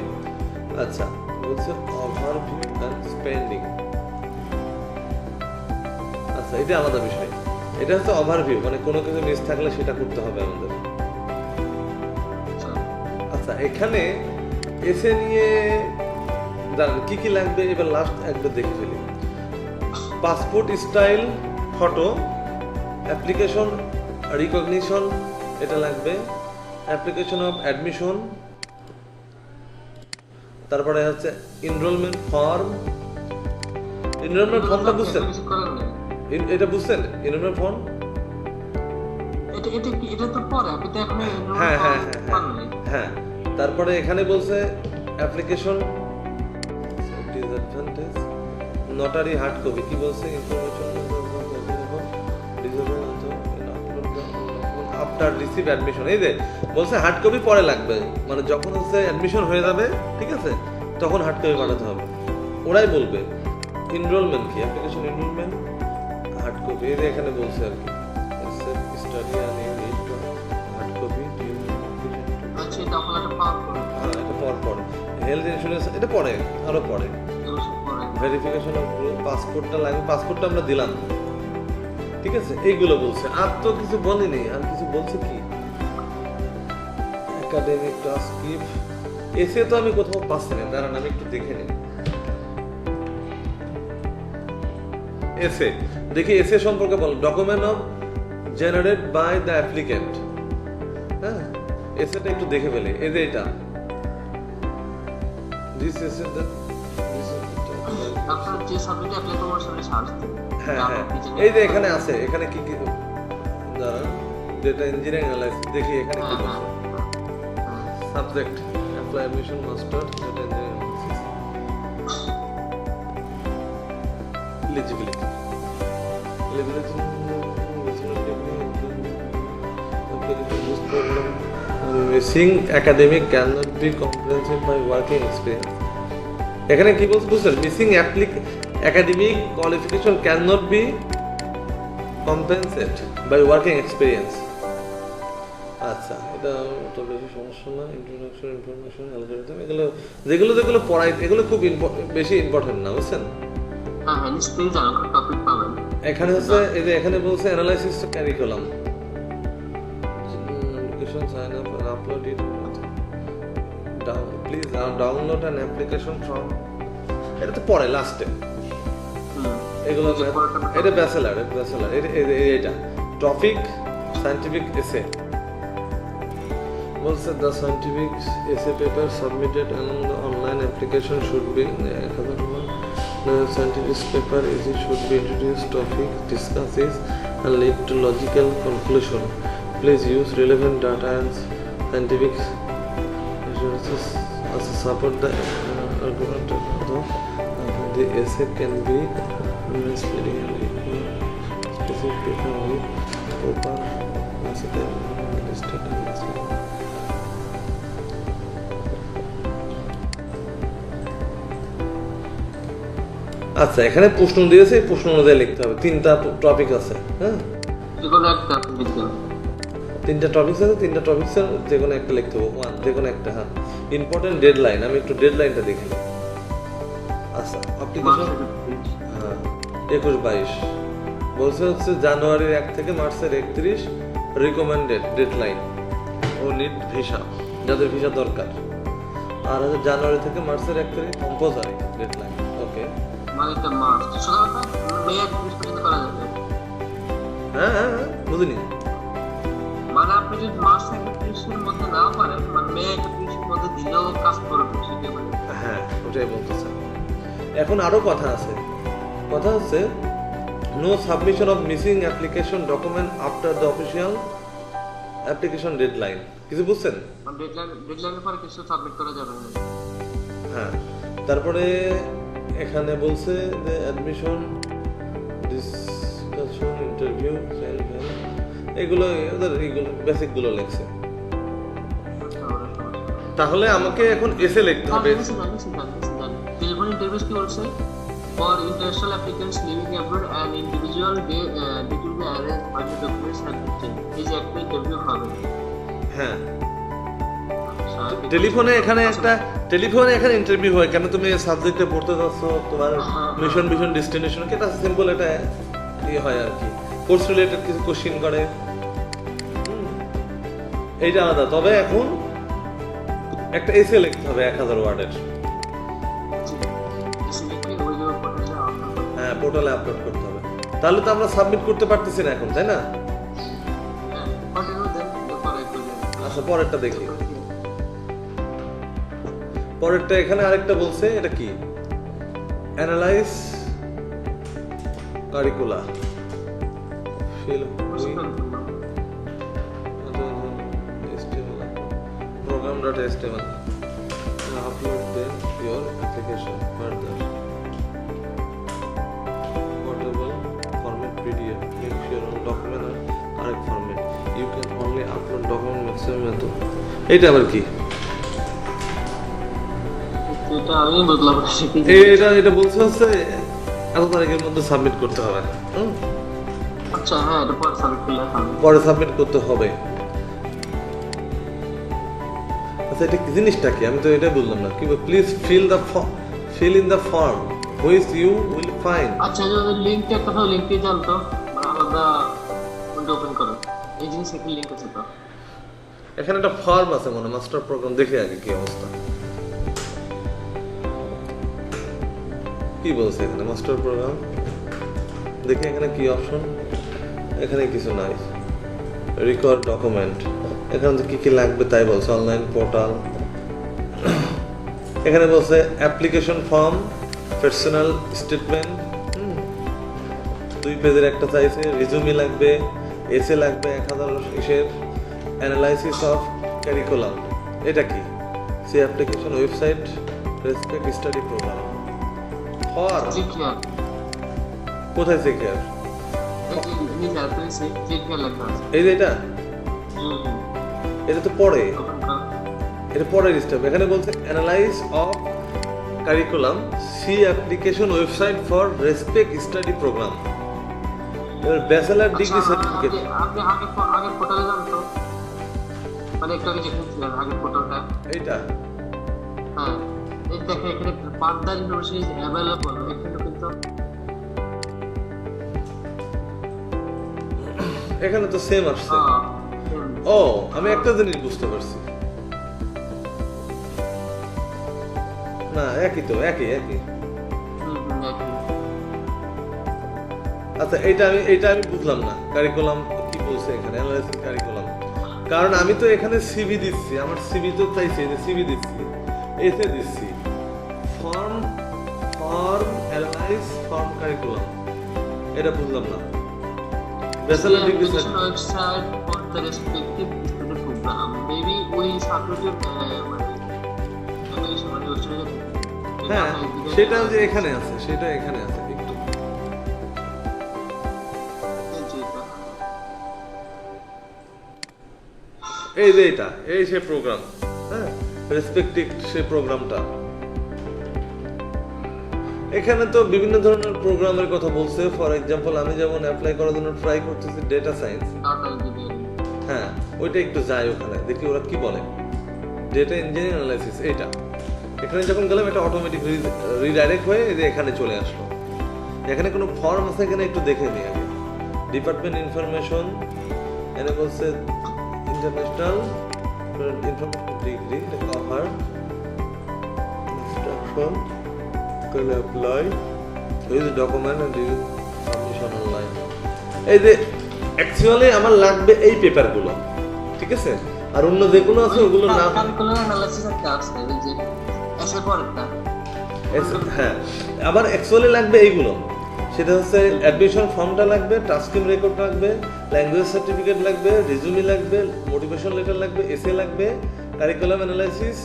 আচ্ছা বলছে overview and spending. আচ্ছা এটা আলাদা বিষয়। এটা হচ্ছে ওভারভিউ, মানে কোনো কিছু মিস থাকলে সেটা করতে হবে আমাদের। আচ্ছা এখানে এসে নিয়ে জানেন কি কি লাগবে, এবার লাস্ট একবার দেখে ফেলি। Passport style photo, application recognition এটা লাগবে, অ্যাপ্লিকেশন অফ অ্যাডমিশন, তারপরে হচ্ছে এনরোলমেন্ট ফর্ম। এনরোলমেন্ট ফর্মটা বুঝছেন? এটা বুঝছেন এনরোলমেন্ট ফর্ম? এটা তো পরে, আপনি তো এখন হ্যাঁ হ্যাঁ হ্যাঁ হ্যাঁ। তারপরে এখানে বলছে অ্যাপ্লিকেশন ডিসঅ্যাডভান্টেজ, নটারি হার্ড কপি কি বলছে, ইনফরমেশন আফটার রিসিভ অ্যাডমিশন। এই যে বলছে হার্ড কপি পরে লাগবে, মানে যখন হচ্ছে অ্যাডমিশন হয়ে যাবে ঠিক আছে তখন হার্ড কপি পাঠাতে হবে, ওরাই বলবে। এনরোলমেন্ট কি, অ্যাপ্লিকেশন এনরোলমেন্ট হার্ড কপি, এই যে এখানে বলছে আর কি study and you need to hard copy. আচ্ছা এটা আপনারা পাওয়ার পরে, হ্যাঁ এটা পর হেলথ ইন্স্যুরেন্স এটা পরে, আরো পরে। ভেরিফিকেশন অফ পাসপোর্টটা লাগবে, পাসপোর্টটা আমরা দিলাম ঠিক আছে। এইগুলো বলছে, আর তো কিছু বলেনি। আর কিছু বলছে কি একাডেমিক ট্রান্সক্রিপ্ট, এসে তো আমি কোথাও পাচ্ছি না, দাঁড়ান আমি একটু দেখে নিই। এসে দেখি, এসে সম্পর্কে বল, document of generate by the applicant. হ্যাঁ এসেটা একটু দেখে ফেলে, এই যে এটা দিস এসে আপনার যে সাবজেক্টে অ্যাপ্লাই করব সেটা সার্চ দিন। হ্যাঁ হ্যাঁ এই যে এখানে আছে, এখানে কি কি দাঁড়ান, ডেটা ইঞ্জিনিয়ারিং অ্যানালাইসিস দেখি এখানে কি বলছে। Subject apply admission master data engineering analysis, eligibility missing academic cannot be compensated by working experience. এখানে কি বলছে বুঝছেন, missing academic qualification cannot be compensated by working experience. আচ্ছা এটা তো বেশি সমস্যা না। ইন্ট্রোডাকশন ইনফরমেশন অ্যালগরিদম এগুলো যেগুলো পড়াই এগুলো খুব বেশি ইম্পর্টেন্ট না বুঝছেন। হ্যাঁ হ্যাঁ নিশ্চয়ই জানো টপিক পাবেন। এখানে হচ্ছে এই যে এখানে বলছে analysis to curriculum, application sign up and upload it. Please download an application from, এটা তো পরে লাস্টে এগুলো, এটা ব্যাচেলার এটা টপিক সায়েন্টিফিক এসে বলছে দ্য সায়েন্টিফিক এসে paper submitted along the online application should be the scientific paper is should be introduced topic discusses and lead to logical conclusion. Please use relevant data and scientific resources as support the argument of the essay can be misleading and specific paper with proper listed and আচ্ছা এখানে প্রশ্ন দিয়েছে, প্রশ্ন অনুযায়ী লিখতে হবে। তিনটা টপিক আছে, হ্যাঁ তিনটা টপিক আছে, তিনটা টপিকের যে কোনো একটা লিখতে হবে, যে কোনো একটা। হ্যাঁ ইম্পর্টেন্ট ডেডলাইন, আমি একটু ডেডলাইনটা দেখি। আচ্ছা অ্যাপ্লিকেশন হ্যাঁ 21-22 বলছে হচ্ছে জানুয়ারির 1 থেকে মার্চের 31 রিকমেন্ডেড ডেডলাইন ও নিড ভিসা, যাদের ভিসা দরকার। আর হচ্ছে জানুয়ারি থেকে মার্চের 1 তারিখ কম্পোজারি ডেডলাইন। ওকে হ্যাঁ হ্যাঁ বুঝিনি, মানে আপনি যদি মার্চ 31-এর মধ্যে নাও পারেন, মানে মে 31-এর মধ্যে দিলেও কাজ করবে সেটাই বলে। হ্যাঁ ওটাই বলতেছে। এখন আরো কথা আছে, কথা হচ্ছে no submission of missing application document after the official application deadline. কিছু বুঝছেন? ডেডলাইনের পরে কিছু সাবমিট করা যাবে না। হ্যাঁ তারপরে এখানে বলছে যে অ্যাডমিশন ডিসকাশন ইন্টারভিউ এগুলো ওদের এইগুলো বেসিকগুলো লেখছে। তাহলে আমাকে এখন এসে লিখতে হবে। টেলিফোন ইন্টারভিউ কি বলছে? For international applicants living abroad, an individual date will be arranged by the documents have been changed. এই যে একটা ইন্টারভিউ হবে। হ্যাঁ, টেলিফোনে এখানে ইন্টারভিউ হয় কেন? তুমি সাবজেক্টে পড়তে যাচ্ছ, তোমার মিশন ডেস্টিনেশন, এটা সিম্পল, এটা ইয়ে হয় আর কি, কোর্স রিলেটেড কিছু কোশ্চেন করে, এইটা আলাদা। তবে এখন একটা এসে লিখতে হবে 1000 ওয়ার্ডের। হ্যাঁ, পোর্টালে আপলোড করতে হবে। তাহলে তো আমরা সাবমিট করতে পারতেছি না এখন, তাই না? আচ্ছা, পরেরটা দেখি। পরেরটা এখানে আরেকটা বলছে, এটা কি? Analyse curricula program.html upload then your application further portable format PDF link your own document or correct format you can only upload document maximum এত। এটা আবার কি? এটা আমি বদলাবো। এটা বলছে হচ্ছে এত তারিখের মধ্যে সাবমিট করতে হবে। আচ্ছা, হ্যাঁ, এটা পরে সাবমিট করতে হবে। আচ্ছা, এটা কি জিনিসটা কি? আমি তো এটা বললাম না। কি please fill in the form which you will find। আচ্ছা, যে লিংকটা কোথাও লিংকই জানতো আলাদা উইন্ডো ওপেন করো, এই জিনিস একটা লিংক আছে তো। এখানে একটা ফর্ম আছে মনে, মাস্টার প্রোগ্রাম, দেখে আগে কি অবস্থা। কি বলছে এখানে মাস্টার প্রোগ্রাম? দেখি এখানে কি অপশন। এখানে কিছু নাই। রেকর্ড ডকুমেন্ট, এখানে কি কি লাগবে তাই বলছে। অনলাইন পোর্টাল, এখানে বলছে অ্যাপ্লিকেশন ফর্ম, পার্সোনাল স্টেটমেন্ট, 2 পেজের একটা চাইছে, রিজুমি লাগবে, এসে লাগবে 1000 ইসের, অ্যানালাইসিস অফ কারিকুলাম। এটা কি? See application website respect study program for কোথায় সিকিউর? এই যে এটা তো পরে, এটা পরের স্টেপ। এখানে বলছে analyse of curriculum, see application website for respect study program. এবার ব্যাচেলর ডিগ্রি সার্টিফিকেট। আপনি আগে পোর্টালে যান তো, মানে একটা আগে যেখানে ছিলেন আগে পোর্টালটা, এইটা। হ্যাঁ, এই দেখেন এখানে পার্টনার ইউনিভার্সিটি ইজ अवेलेबल, এখানে কিন্তু এখানে তো সেম আসছে। ও, আমি একটা জিনিস বুঝতে পারছি। না, একই তো, একই। আচ্ছা, এইটা আমি বুঝলাম না। কারিকুলাম কি বলছে এখানে? Analysis curriculum. কারণ আমি তো এখানে সিভি দিচ্ছি, আমার সিভি তো চাইছে যে সিভি দিচ্ছি, এসে দিচ্ছি ফর্ম অ্যানালাইজ ফর্ম কারিকুলাম। এটা বুঝলাম না। Bachelor degree website for the respective student program, maybe ওই সাবজেক্টের মানে অ্যাপ্লিকেশন ওয়েবসাইটে। হ্যাঁ, সেটা যে এখানে আছে, সেটা এখানে আছে একটু। এই যে এটা, এই সে প্রোগ্রাম, হ্যাঁ, রেসপেক্টিভ সে প্রোগ্রামটা। এখানে তো বিভিন্ন ধরনের প্রোগ্রামের কথা বলছে। ফর এক্সাম্পল, আমি যেমন অ্যাপ্লাই করার জন্য ট্রাই করতেছি ডেটা সায়েন্স। হ্যাঁ, ওইটা একটু যাই ওখানে, দেখি ওরা কি বলে। ডেটা ইঞ্জিনিয়ারিং অ্যানালাইসিস, এইটা। এখানে যখন গেলাম, এটা অটোমেটিক রিডাইরেক্ট হয়ে এই যে এখানে চলে আসলো। এখানে কোনো ফর্ম আছে কিনা একটু দেখে নিই আগে। ডিপার্টমেন্ট ইনফরমেশন, এখানে বলছে international information degree, cover instruction, can apply with document and submission online। এই যে অ্যাকচুয়ালি আমার লাগবে এই পেপারগুলো, ঠিক আছে? আর অন্য যেগুলো আছে ওগুলো না, ক্যালকুলাস অ্যানালাইসিস একটা আছে, এই যে এসে পড়টা। হ্যাঁ, আবার অ্যাকচুয়ালি লাগবে এইগুলো। সেটা হচ্ছে অ্যাডমিশন ফর্মটা লাগবে, টাস্কিং রেকর্ড লাগবে, ল্যাঙ্গুয়েজ সার্টিফিকেট লাগবে, রিজুমি লাগবে, মোটিভেশন লেটার লাগবে, এসে লাগবে, কারিকুলাম অ্যানালাইসিস।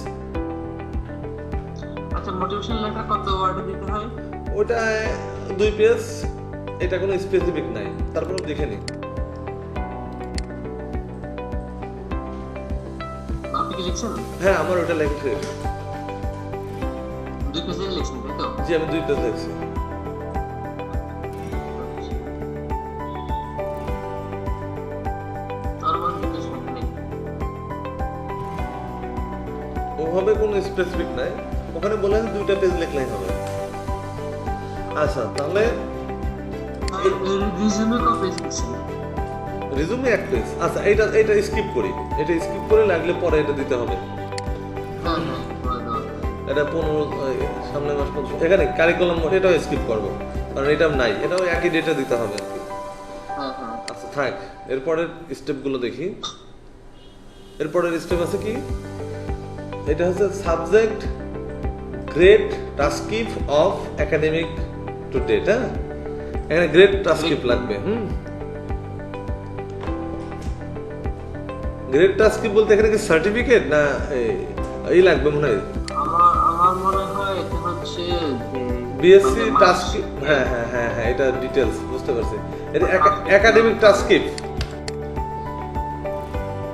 আচ্ছা, মোটিভেশন লেটার কত ওয়ার্ডে দিতে হয়? ওটা 2 পেজ। এটা কোনো স্পেসিফিক নাই, তারপরে দেখে নিই। আপনি কি লিখছেন? হ্যাঁ, আমার ওটা লেখা শেষ। 2 পেজে লিখছেন তাই তো? জি, আমি 2 পেজ লিখছি। আর আমার নির্দেশ নেই। ওভাবে কোনো স্পেসিফিক নাই, ওখানে বললেন 2টা পেজ লিখলেই হবে। আচ্ছা, তাহলে রিজিউমে কত পেজ লিখছেন? রিজুমে 1 পেজ। আচ্ছা, এটা স্কিপ করি, এটা স্কিপ করে লাগলে পরে এটা দিতে হবে। হ্যাঁ হ্যাঁ, বলে দাও। এটা 15 সামনে মাস 15 এখানে কারিকুলাম এটাও স্কিপ করব, কারণ এটা নাই, এটাও একই ডেটে দিতে হবে আর কি। হ্যাঁ হ্যাঁ। আচ্ছা থাক, এরপরের স্টেপগুলো দেখি। এরপরের স্টেপ আছে কি, এটা হচ্ছে subject grade transcript of academic to date. হ্যাঁ, এখানে গ্রেড ট্রান্সক্রিপ লাগবে। গ্রেড ট্রান্সক্রিপ বলতে এখানে কি সার্টিফিকেট না এই লাগবে মনে হয়? আমার মনে হয় এটা হচ্ছে বিএসসি ট্রান্সক্রিপ। হ্যাঁ হ্যাঁ হ্যাঁ হ্যাঁ, এটা ডিটেইলস বুঝতে পারছি। এটা একাডেমিক ট্রান্সক্রিপ।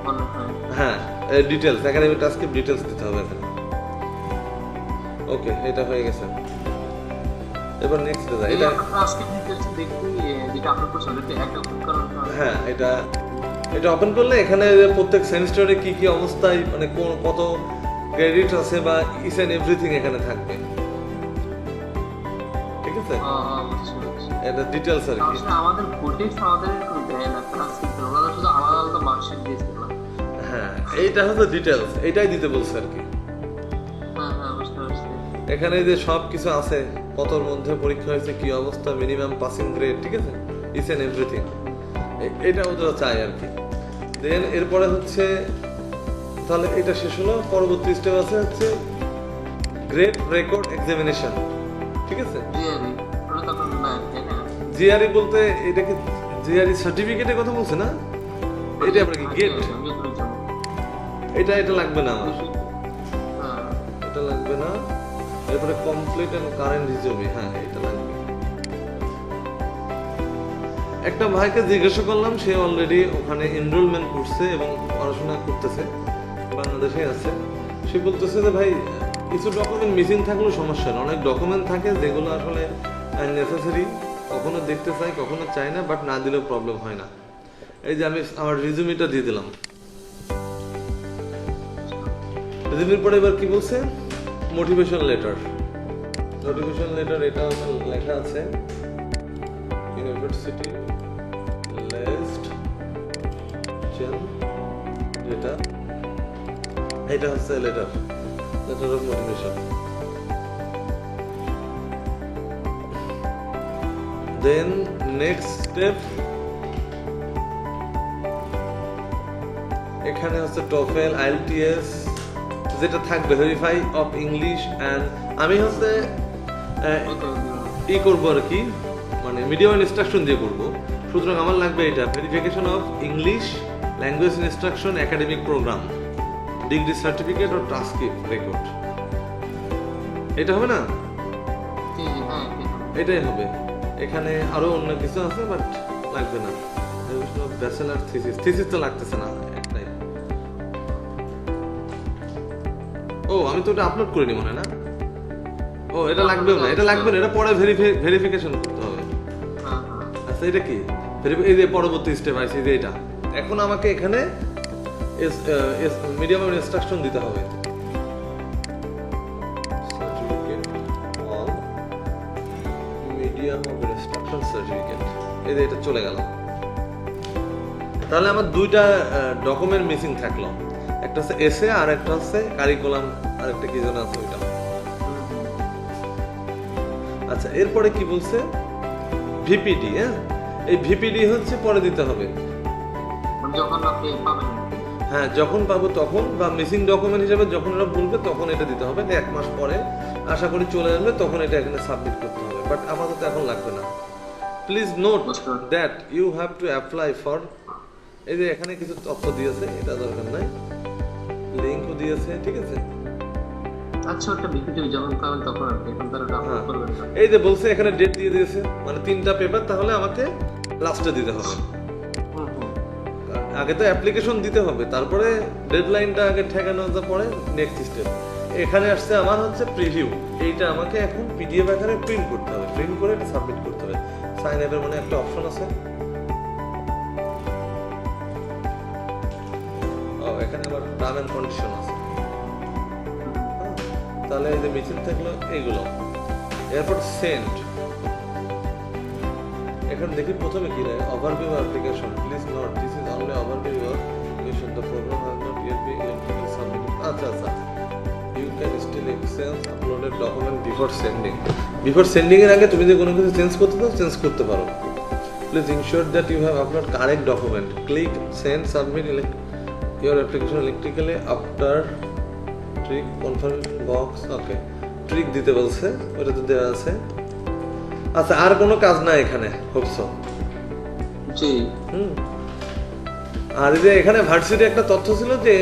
মনে হয়। হ্যাঁ, ডিটেইলস একাডেমিক ট্রান্সক্রিপ্ট ডিটেইলস দিতে হবে এখানে। ওকে, এটা হয়ে গেছে। এবার নেক্সট যাই। এটা ট্রান্সক্রিপ্ট ডিটেইলস দেখি, যেটা আপলোড করছেন এটা একটা ওপেন করার পর। হ্যাঁ, এটা ওপেন করলে এখানে প্রত্যেক সেমিস্টারে কি কি অবস্থায় মানে কত ক্রেডিট আছে বা ইচ এন্ড এভরিথিং এখানে থাকবে। ঠিক আছে, এটা ডিটেইলস আর কি। আসলে আমাদের কোটেক্স আমাদের কোনো দেয় না ট্রান্সক্রিপ্ট, ওরা শুধু আলাদা আলাদা মার্কশিট দিয়েছিল। হ্যাঁ, এইটা হচ্ছে ডিটেইলস, এটাই দিতে বলছে আর কি। হ্যাঁ হ্যাঁ, বুঝতে পারছি। এখানে যে সব কিছু আছে, কতর মধ্যে পরীক্ষা হয়েছে, কি অবস্থা, মিনিমাম পাসিং গ্রেড, ঠিক আছে, ইচ এন্ড এভরিথিং, এটা ওরা চাই আর কি। দেন এরপরে হচ্ছে, তাহলে এটা শেষ হলো। পরবর্তী স্টেপ আছে হচ্ছে গ্রেড রেকর্ড এক্সামিনেশন। ঠিক আছে, জিআরই ওটা তো এখন না, তাই না? জিআরই বলতে এটা কি জিআরই সার্টিফিকেটের কথা বলছে না? এটা আপনার কি গেট? এটা লাগবে না আমার, হ্যাঁ। এটা লাগবে না। এরপরে কমপ্লিট এন্ড কারেন্ট রিজিউমি, হ্যাঁ এটা লাগবে। একটা ভাইকে জিজ্ঞাসা করলাম, সে অলরেডি ওখানে এনরোলমেন্ট করছে এবং পড়াশোনা করতেছে, বাংলাদেশে আছে। সে বলতেছে যে ভাই কিছু ডকুমেন্ট মিসিং থাকলেও সমস্যা না, অনেক ডকুমেন্ট থাকে যেগুলো আসলে নেসেসারি, কখনো দেখতে চাই কখনো চাই না, বাট না দিলেও প্রবলেম হয় না। এই যে আমি আমার রিজিউমিটা দিয়ে দিলাম। রিজিউমির পরে এবার কি বলছে, মোটিভেশন লেটার। মোটিভেশন লেটার এটা লেখা আছে ইউনিভার্সিটি লিস্ট এটা হচ্ছে letter of motivation. Then next step, এখানে হচ্ছে টোফেল আইএলটিএস যেটা থাকবে, ভেরিফাই অফ ইংলিশ অ্যান্ড আমি হচ্ছে করবো আর কি, মানে মিডিয়াম ইনস্ট্রাকশন দিয়ে করবো। সুতরাং আমার লাগবে এটা verification of English language instruction academic program, degree certificate ও ট্রান্সক্রিপ্ট রেকর্ড। এটা হবে না? এটাই হবে। এখানে আরো অন্য কিছু আছে বাট লাগবে না। ব্যাচেলার থিসিস তো লাগতেছে না, একটাই। ও আমি তো ওটা আপলোড করিনি মনে হয় না। ও এটা লাগবেও না, এটা লাগবে না, এটা পরে ভেরিফিকেশন করতে হবে। আচ্ছা এটা কি, এই যে পরবর্তী স্টেপ আছে যে এটা। এখন আমাকে এখানে মিডিয়াম ইনস্ট্রাকশন দিতে হবে। Certificate on medium of instruction certificate, এই যে এটা চলে গেল। তাহলে আমার 2টা ডকুমেন্ট মিসিং থাকলো, একটা হচ্ছে এসএ আর একটা হচ্ছে কারিকুলাম, আর একটা কি যেন আছে ওইটা। আচ্ছা এরপরে কি বলছে, ভিপিডি। এই ভিপিডি হচ্ছে পরে দিতে হবে, যখন আপনি পাবেন। হ্যাঁ যখন পাবো তখন, বা মিসিং ডকুমেন্ট হিসেবে যখন ওরা বলবে তখন এটা দিতে হবে। 1 মাস পরে আশা করি চলে আসবে, তখন এটা এখানে সাবমিট করতে হবে, বাট আপাতত এখন লাগবে না। Please note that you have to apply for, এই যে এখানে কিছু তথ্য দিয়েছে, এটা দরকার নাই, লিংকও দিয়েছে, ঠিক আছে। আচ্ছা ওটা ভিপিডি যখন পাবেন তখন আপনি এখন তারা ডাউনলোড করবেন না। এই যে বলছে এখানে ডেট দিয়ে দিয়েছে, মানে 3টা পেপার, তাহলে আমাকে লাস্টে দিতে হবে। আগে তো অ্যাপ্লিকেশন দিতে হবে, তারপরে ডেডলাইনটা আগে ঠেকানো পরে নেক্সট স্টেপ। এখানে আসছে আমার হচ্ছে প্রিভিউ, এইটা আমাকে এখন পিডিএফ আকারে প্রিন্ট করতে হবে, প্রিন্ট করে এটা সাবমিট করতে হবে। সাইন আপের মানে একটা অপশন আছে, ও এখানে আবার টার্ম এন্ড কন্ডিশন আছে। তাহলে এই যে মিছিল থাকলো এইগুলো, এরপর সেন্ড। এখানে দেখি প্রথমে কি লাগে, overview application, please note this is only overview of mission, the program has not yet been electrically submitted. আচ্ছা আচ্ছা, you can still exchange uploaded document before sending. Before sending এর আগে তুমি যে কোনো কিছু চেঞ্জ করতে চাও চেঞ্জ করতে পারো। Please ensure that you have upload correct document, click send submit your application electrically after trick confirmation box. Okay, trick দিতে বলছে, ওটা তো দেওয়া আছে। আচ্ছা, আর কোনো কাজ নাই এখানে, হোপসো। জি। আর এই যে এখানে ভার্সিটি একটা তথ্য ছিল যে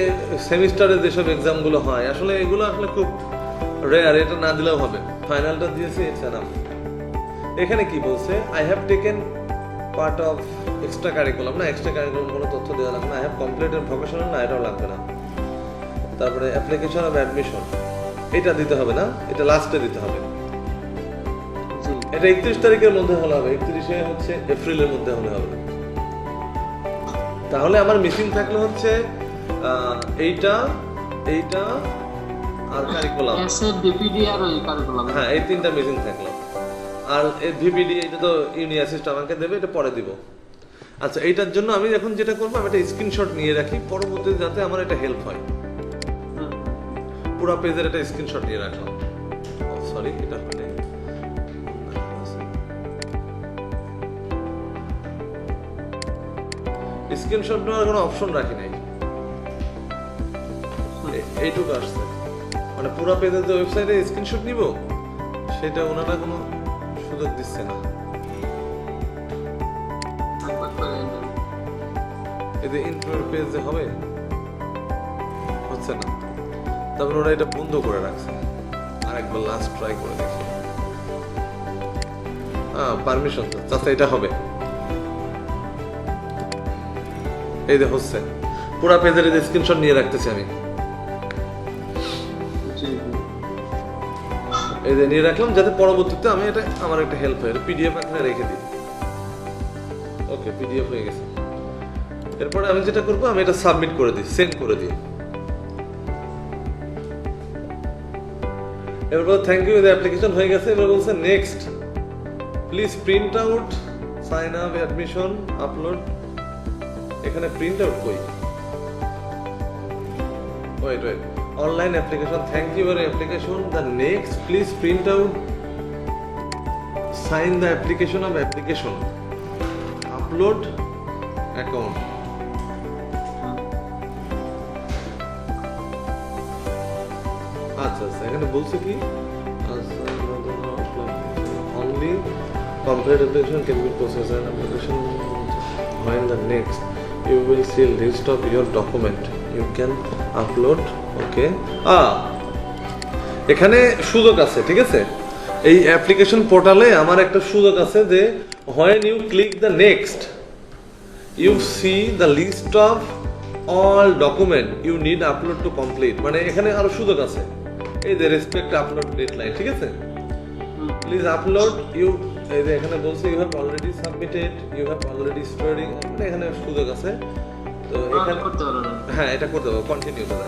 সেমিস্টারে যেসব এক্সাম গুলো হয়, আসলে এগুলো আসলে খুব রেয়ার, এটা না দিলেও হবে। ফাইনালটা দিয়েছি, ইটস এনাফ। এখানে কি বলছে, I have taken part of extra curriculum, না এক্সট্রা কারিকুলাম কোনো তথ্য দেওয়া লাগবে না। আই হ্যাভ কমপ্লিটেড ভোকেশনাল, না এটাও লাগবে না। তারপরে অ্যাপ্লিকেশন অফ অ্যাডমিশন, এটা দিতে হবে না, এটা লাস্টে দিতে হবে। এটা 31 তারিখের মধ্যে হলে হবে, 31 হচ্ছে এপ্রিলের মধ্যে হলে হবে। তাহলে আমার মিসিং থাকলে হচ্ছে এইটা এইটা আর কারিকুলাম, এসএ ডিপিডি আর ওই কারিকুলাম, হ্যাঁ এই তিনটা মিসিং থাকলো। আর এই ভিপিডি এটা তো ইউনি অ্যাসিস্ট আমাকে দেবে, এটা পরে দিব। আচ্ছা, এইটার জন্য আমি এখন যেটা করবো, আমি একটা স্ক্রিনশট নিয়ে রাখি পরবর্তীতে, যাতে আমার এটা হেল্প হয়। পুরো পেজের একটা স্ক্রিনশট নিয়ে রাখলাম। সরি, এটা মানে স্ক্রিনশট নেওয়ার কোনো অপশন রাখি নাই, এইটুকু আসছে। মানে পুরো পেজের যে ওয়েবসাইটে স্ক্রিনশট নিব, সেটা ওনারা কোনো সুযোগ দিচ্ছে না। এতে ইন্টার পেজ যে হবে, হচ্ছে না। তারপর ওরা এটা বন্ধ করে রাখছে। আরেকবার লাস্ট ট্রাই করে দেখি। পারমিশন তো আচ্ছা, এটা হবে। এই যে হচ্ছে, পুরো পেজের এই স্ক্রিনশট নিয়ে রাখতেছি আমি। এই যে নিয়ে রাখলাম, যাতে পরবর্তীতে আমি এটা আমার একটা হেল্প হয়, পিডিএফ আকারে রেখে দিই। ওকে, পিডিএফ হয়ে গেছে। এরপরে আমি যেটা করবো, আমি এটা সাবমিট করে দিই, সেন্ড করে দিই। এরপর থ্যাংক ইউ, অ্যাপ্লিকেশন হয়ে গেছে। এবার বলছে next, please print out sign up admission upload. এখানে প্রিন্ট আউট কই? Wait wait, online application, thank you for application, the next please print out sign the application of application upload account. আচ্ছা আচ্ছা, এখানে বলছে কি, only complete application can be processed and application when the next you will see list of your document you can upload. Okay, এখানে সুযোগ আছে, ঠিক আছে। এই অ্যাপ্লিকেশন পোর্টালে আমার একটা সুযোগ আছে যে when you click the next you see the list of all document you need upload to complete, মানে এখানে আরো সুযোগ আছে। এই যে রেসপেক্ট আপলোড ডেডলাইন, ঠিক আছে। প্লিজ আপলোড ইউ, এই যে এখানে বলছে you have already submitted, you have already storing, মানে এখানে সুযোগ আছে। তো এখানে করতে পারো না, হ্যাঁ এটা করতে হবে, কন্টিনিউ করে।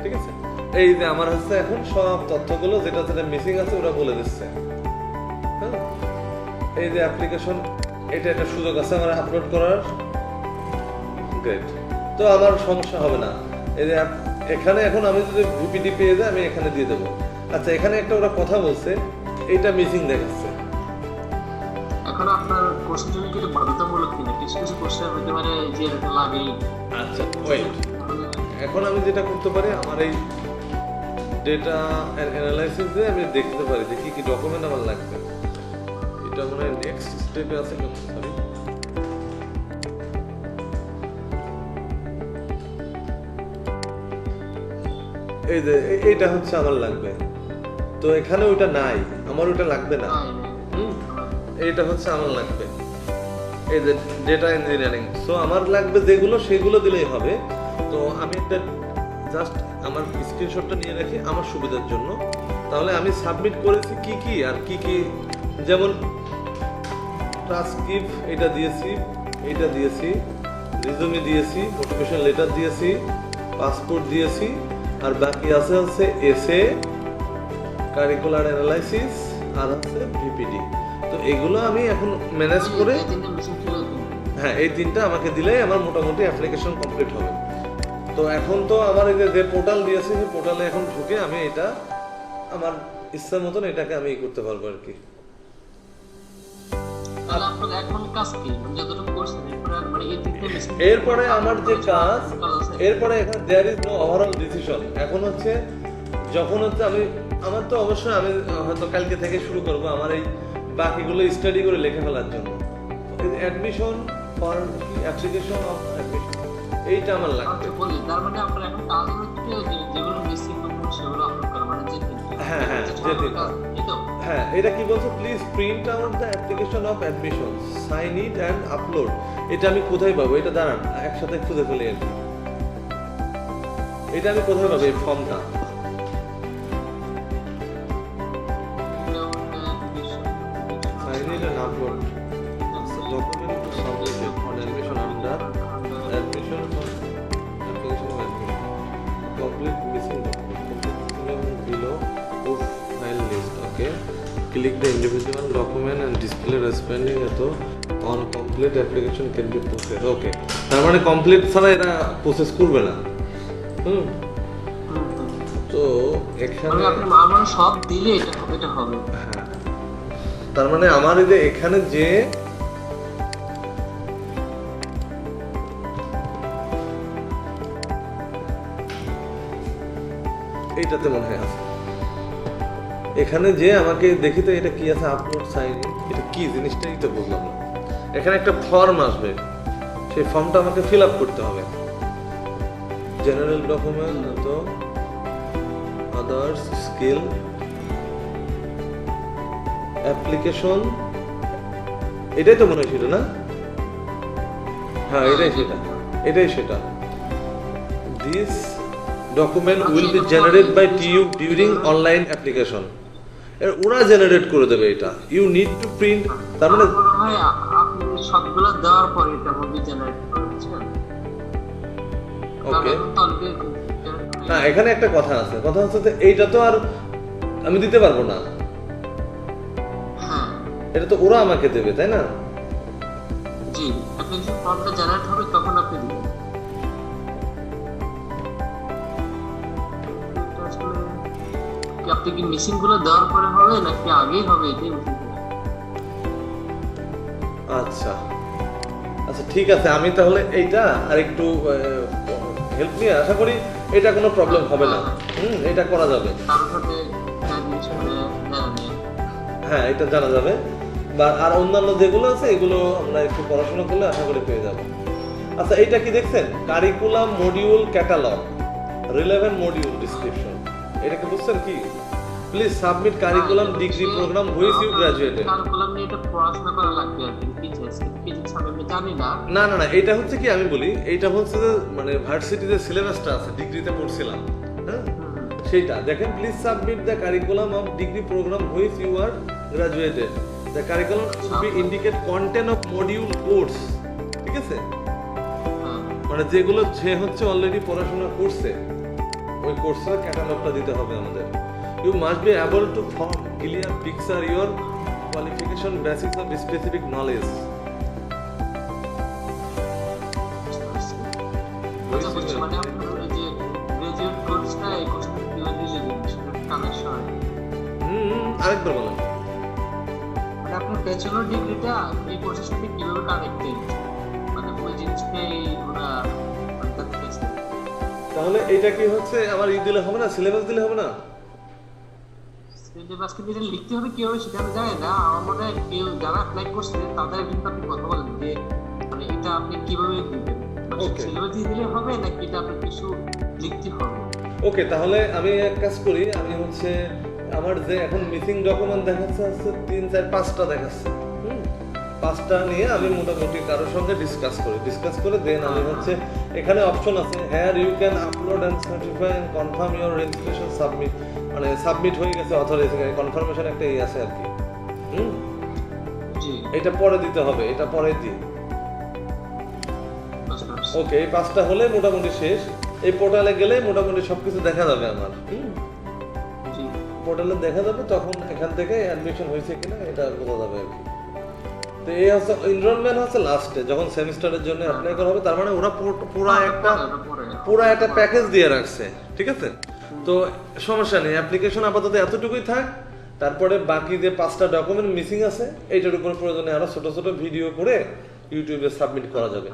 ঠিক আছে, এই যে আমার হচ্ছে এখন সব তথ্যগুলো যেটা যেটা মিসিং আছে ওরা বলে দিচ্ছে। হ্যাঁ, এই যে অ্যাপ্লিকেশন, এটা একটা সুযোগ আছে আমার আপলোড করার। গ্রেট, তো আমার সমস্যা হবে না। এই যে এখানে এখন আমি যদি ভিপিডি পেয়ে যাই, আমি এখানে দিয়ে দেবো। আচ্ছা, এখানে একটা ওরা কথা বলছে, এইটা মিসিং দেখাচ্ছে। এখন আপনার কোর্সের জন্য কি বাধ্যতামূলক কিনা? কিছু কিছু কোর্সে হতে পারে যে এটা লাগেই। আচ্ছা ওয়েট, এখন আমি যেটা করতে পারি, আমার এই ডেটা অ্যানালাইসিস দিয়ে আমি দেখতে পারি যে কি কি ডকুমেন্ট আমার লাগবে। এটা মনে হয় নেক্সট স্টেপে আছে, সরি। এই যে এইটা হচ্ছে আমার লাগবে, তো এখানে ওইটা নাই, আমার ওইটা লাগবে না। এইটা হচ্ছে আমার লাগবে। এই যে ডেটা ইঞ্জিনিয়ারিং। সো আমার লাগবে যেগুলো সেগুলো দিলেই হবে। তো আমি একটা জাস্ট আমার স্ক্রিনশটটা নিয়ে রাখি আমার সুবিধার জন্য। তাহলে আমি সাবমিট করেছি কি কি আর কি কি, যেমন ট্রান্সক্রিপ্ট এটা দিয়েছি, এটা দিয়েছি, রিজুমে দিয়েছি, মোটিভেশন লেটার দিয়েছি, পাসপোর্ট দিয়েছি, আর বাকি আছে এসে, কারিকুলার অ্যানালাইসিস, আর আছে ভিপিডি। তো এগুলো আমি এখন ম্যানেজ করে, এই তিনটা মিশন ফিল করতে হ্যাঁ এই তিনটা আমাকে দিলেই আমার মোটামুটি অ্যাপ্লিকেশন কমপ্লিট হবে। তো এখন তো আমার এই যে পোর্টাল দিয়েছে, সেই পোর্টালে এখন ঢুকে আমি এটা আমার ইচ্ছা মতন এটাকে আমি করতে পারবো আর কি। তাহলে আপনার এখন কাজ কি, মানে যতটুকু করছেন এরপরে মানে এই তিনটা মিশন এরপরে আমার যে কাজ, এরপরে এখানে there is no overall decision. এখন হচ্ছে যখন হচ্ছে আমার তো অবশ্যই আমি হয়তো কালকে থেকে শুরু করব আমার এই বাকিগুলো স্টাডি করে লিখে ফেলার জন্য। Admission for application of admission, এইটা আমার লাগবে। আচ্ছা বলি, তার মানে আপনার এখন কাজ হচ্ছে যেগুলো মিসিং ডকুমেন্ট সেগুলো আপলোড করা, মানে যে হ্যাঁ হ্যাঁ যে তিনটা। এই তো হ্যাঁ এটা কি বলছো, please print out the application of admission, sign it and upload. এটা আমি কোথায় পাবো? এটা দাঁড়ান একসাথে খুঁজে ফেলি আর কি। এটা আমি কোথায় পাবো এই ফর্মটা? Sign it and upload. Document submitted on admission under admission for application of admission. Complete missing document below proof file list. Okay. Click the individual document and display responding to on complete application can be processed. Okay. তার মানে কমপ্লিট ছাড়া এটা প্রসেস করবে না। তো এখানে মানে আপনি আমার সব দিলে এটা হবে। হ্যাঁ, তার মানে আমার এই যে এখানে যে এইটাতে মনে হয় আছে, এখানে যে আমাকে দেখি তো এটা কি আছে, আপলোড সাইন, এটা কি জিনিসটাই তো বুঝলাম না। এখানে একটা ফর্ম আসবে, সেই ফর্মটা আমাকে ফিল আপ করতে হবে। জেনারেল ডকুমেন্ট, তো আদার্স স্কিল, অ্যাপ্লিকেশন, এটাই তো মনে হয় সেটা না? হ্যাঁ এটাই সেটা। This document will be generate by TU during online application. ওরা জেনারেট করে দেবে এটা। ইউ নিড টু প্রিন্ট, তার মানে মনে হয় আপনি সবগুলো দেওয়ার পরে এটা হবে জেনারেট করছেন। ওকে। না এখানে একটা কথা আছে যে এইটা তো আর আমি দিতে পারবো না, হ্যাঁ এটা তো ওরা আমাকে দেবে, তাই না? জি, অ্যাপ্লিকেশন ফর্মটা জেনারেট হবে তখন আপনি দিবেন। আপনি কি মিসিং গুলো দেওয়ার পরে হবে নাকি আগেই হবে এটাই বুঝতে আচ্ছা আচ্ছা ঠিক আছে, আমি তাহলে এইটা আর একটু হেল্প নিয়ে আশা করি এটা কোনো প্রবলেম হবে না। এটা করা যাবে, কারোর সাথে জানা নেই। হ্যাঁ এটা জানা যাবে। বা আর অন্যান্য যেগুলো আছে এগুলো আমরা একটু পড়াশোনা করলে আশা করি পেয়ে যাব। আচ্ছা এইটা কি দেখছেন, curriculum module catalog, relevant module description, এটা কি বুঝছেন কি? Please submit curriculum degree program which you graduated. Curriculum নিয়ে এটা পড়াশোনা করা লাগবে আর কি, ফিজিক্স আমি জানি না। না এটা হচ্ছে কি আমি বলি, এইটা হচ্ছে যে মানে ভার্সিটিতে সিলেবাসটা আছে, ডিগ্রিতে পড়ছিলাম, হ্যাঁ সেইটা দেখেন। Please submit the curriculum of degree program which you are graduated. The curriculum should be indicate content of module course, ঠিক আছে? মানে যেগুলো যে হচ্ছে অলরেডি পড়াশোনা করছে ওই কোর্সের ক্যাটালগটা দিতে হবে আমাদের। You must be able to form clear picture your qualification basis of specific knowledge. মানে আপনার ওই যে গ্রাজুয়েট কোর্সটা এই কোর্সটা কিভাবে দিলেন সেটা কানেকশন। আরেকবার বলেন। মানে আপনার ব্যাচেলর ডিগ্রিটা এই কোর্সের সাথে কিভাবে কানেক্টেড, মানে ওই জিনিসটাই ওরা জানতে চাইছে। তাহলে এটা কি হচ্ছে আমার দিলে হবে না, সিলেবাস দিলে হবে না? সিলেবাসকে যেটা লিখতে হবে কিভাবে সেটা আমি জানি না। আমার মনে হয় কেউ যারা অ্যাপ্লাই করছে তাদের কিন্তু আপনি কথা বলেন যে মানে এটা আপনি কিভাবে দিবেন, সিলেবাস দিয়ে দিলে হবে নাকি এটা আপনার কিছু লিখতে হবে। ওকে, তাহলে আমি এক কাজ করি, আমি হচ্ছে আমার যে এখন মিসিং ডকুমেন্ট দেখাচ্ছে আছে 3 4 5টা দেখাচ্ছে। পাঁচটা নিয়ে আমি মোটামুটি কারোর সঙ্গে ডিসকাস করে দেন আমি হচ্ছে এখানে অপশন আছে here you can upload and certify and confirm your registration submit, মানে সাবমিট হয়ে গেছে অথরাইজেশন কনফার্মেশন একটা আছে আর কি। জি এটা পরে দিতে হবে, এটা পরে দিই। বুঝতে পারছি। ওকে, এই পাঁচটা হলে মোটামুটি শেষ। এই পোর্টালে গেলে মোটামুটি সবকিছু দেখা যাবে আমার। জি পোর্টালে দেখা যাবে, তখন এখান থেকে অ্যাডমিশন হয়েছে কিনা এটা বোঝা যাবে আর কি। তো এই হচ্ছে এনরোলমেন্ট হচ্ছে লাস্টে যখন সেমিস্টারের জন্য অ্যাপ্লাই করা হবে, তার মানে ওরা পুরা একটা প্যাকেজ দিয়ে রাখছে, ঠিক আছে? তো সমস্যা নেই, অ্যাপ্লিকেশন আপাতত এতটুকুই থাক, তারপরে বাকি যে 5টা ডকুমেন্ট মিসিং আছে এইটার উপর প্রয়োজনে আরো ছোট ছোট ভিডিও করে ইউটিউবে সাবমিট করা যাবে।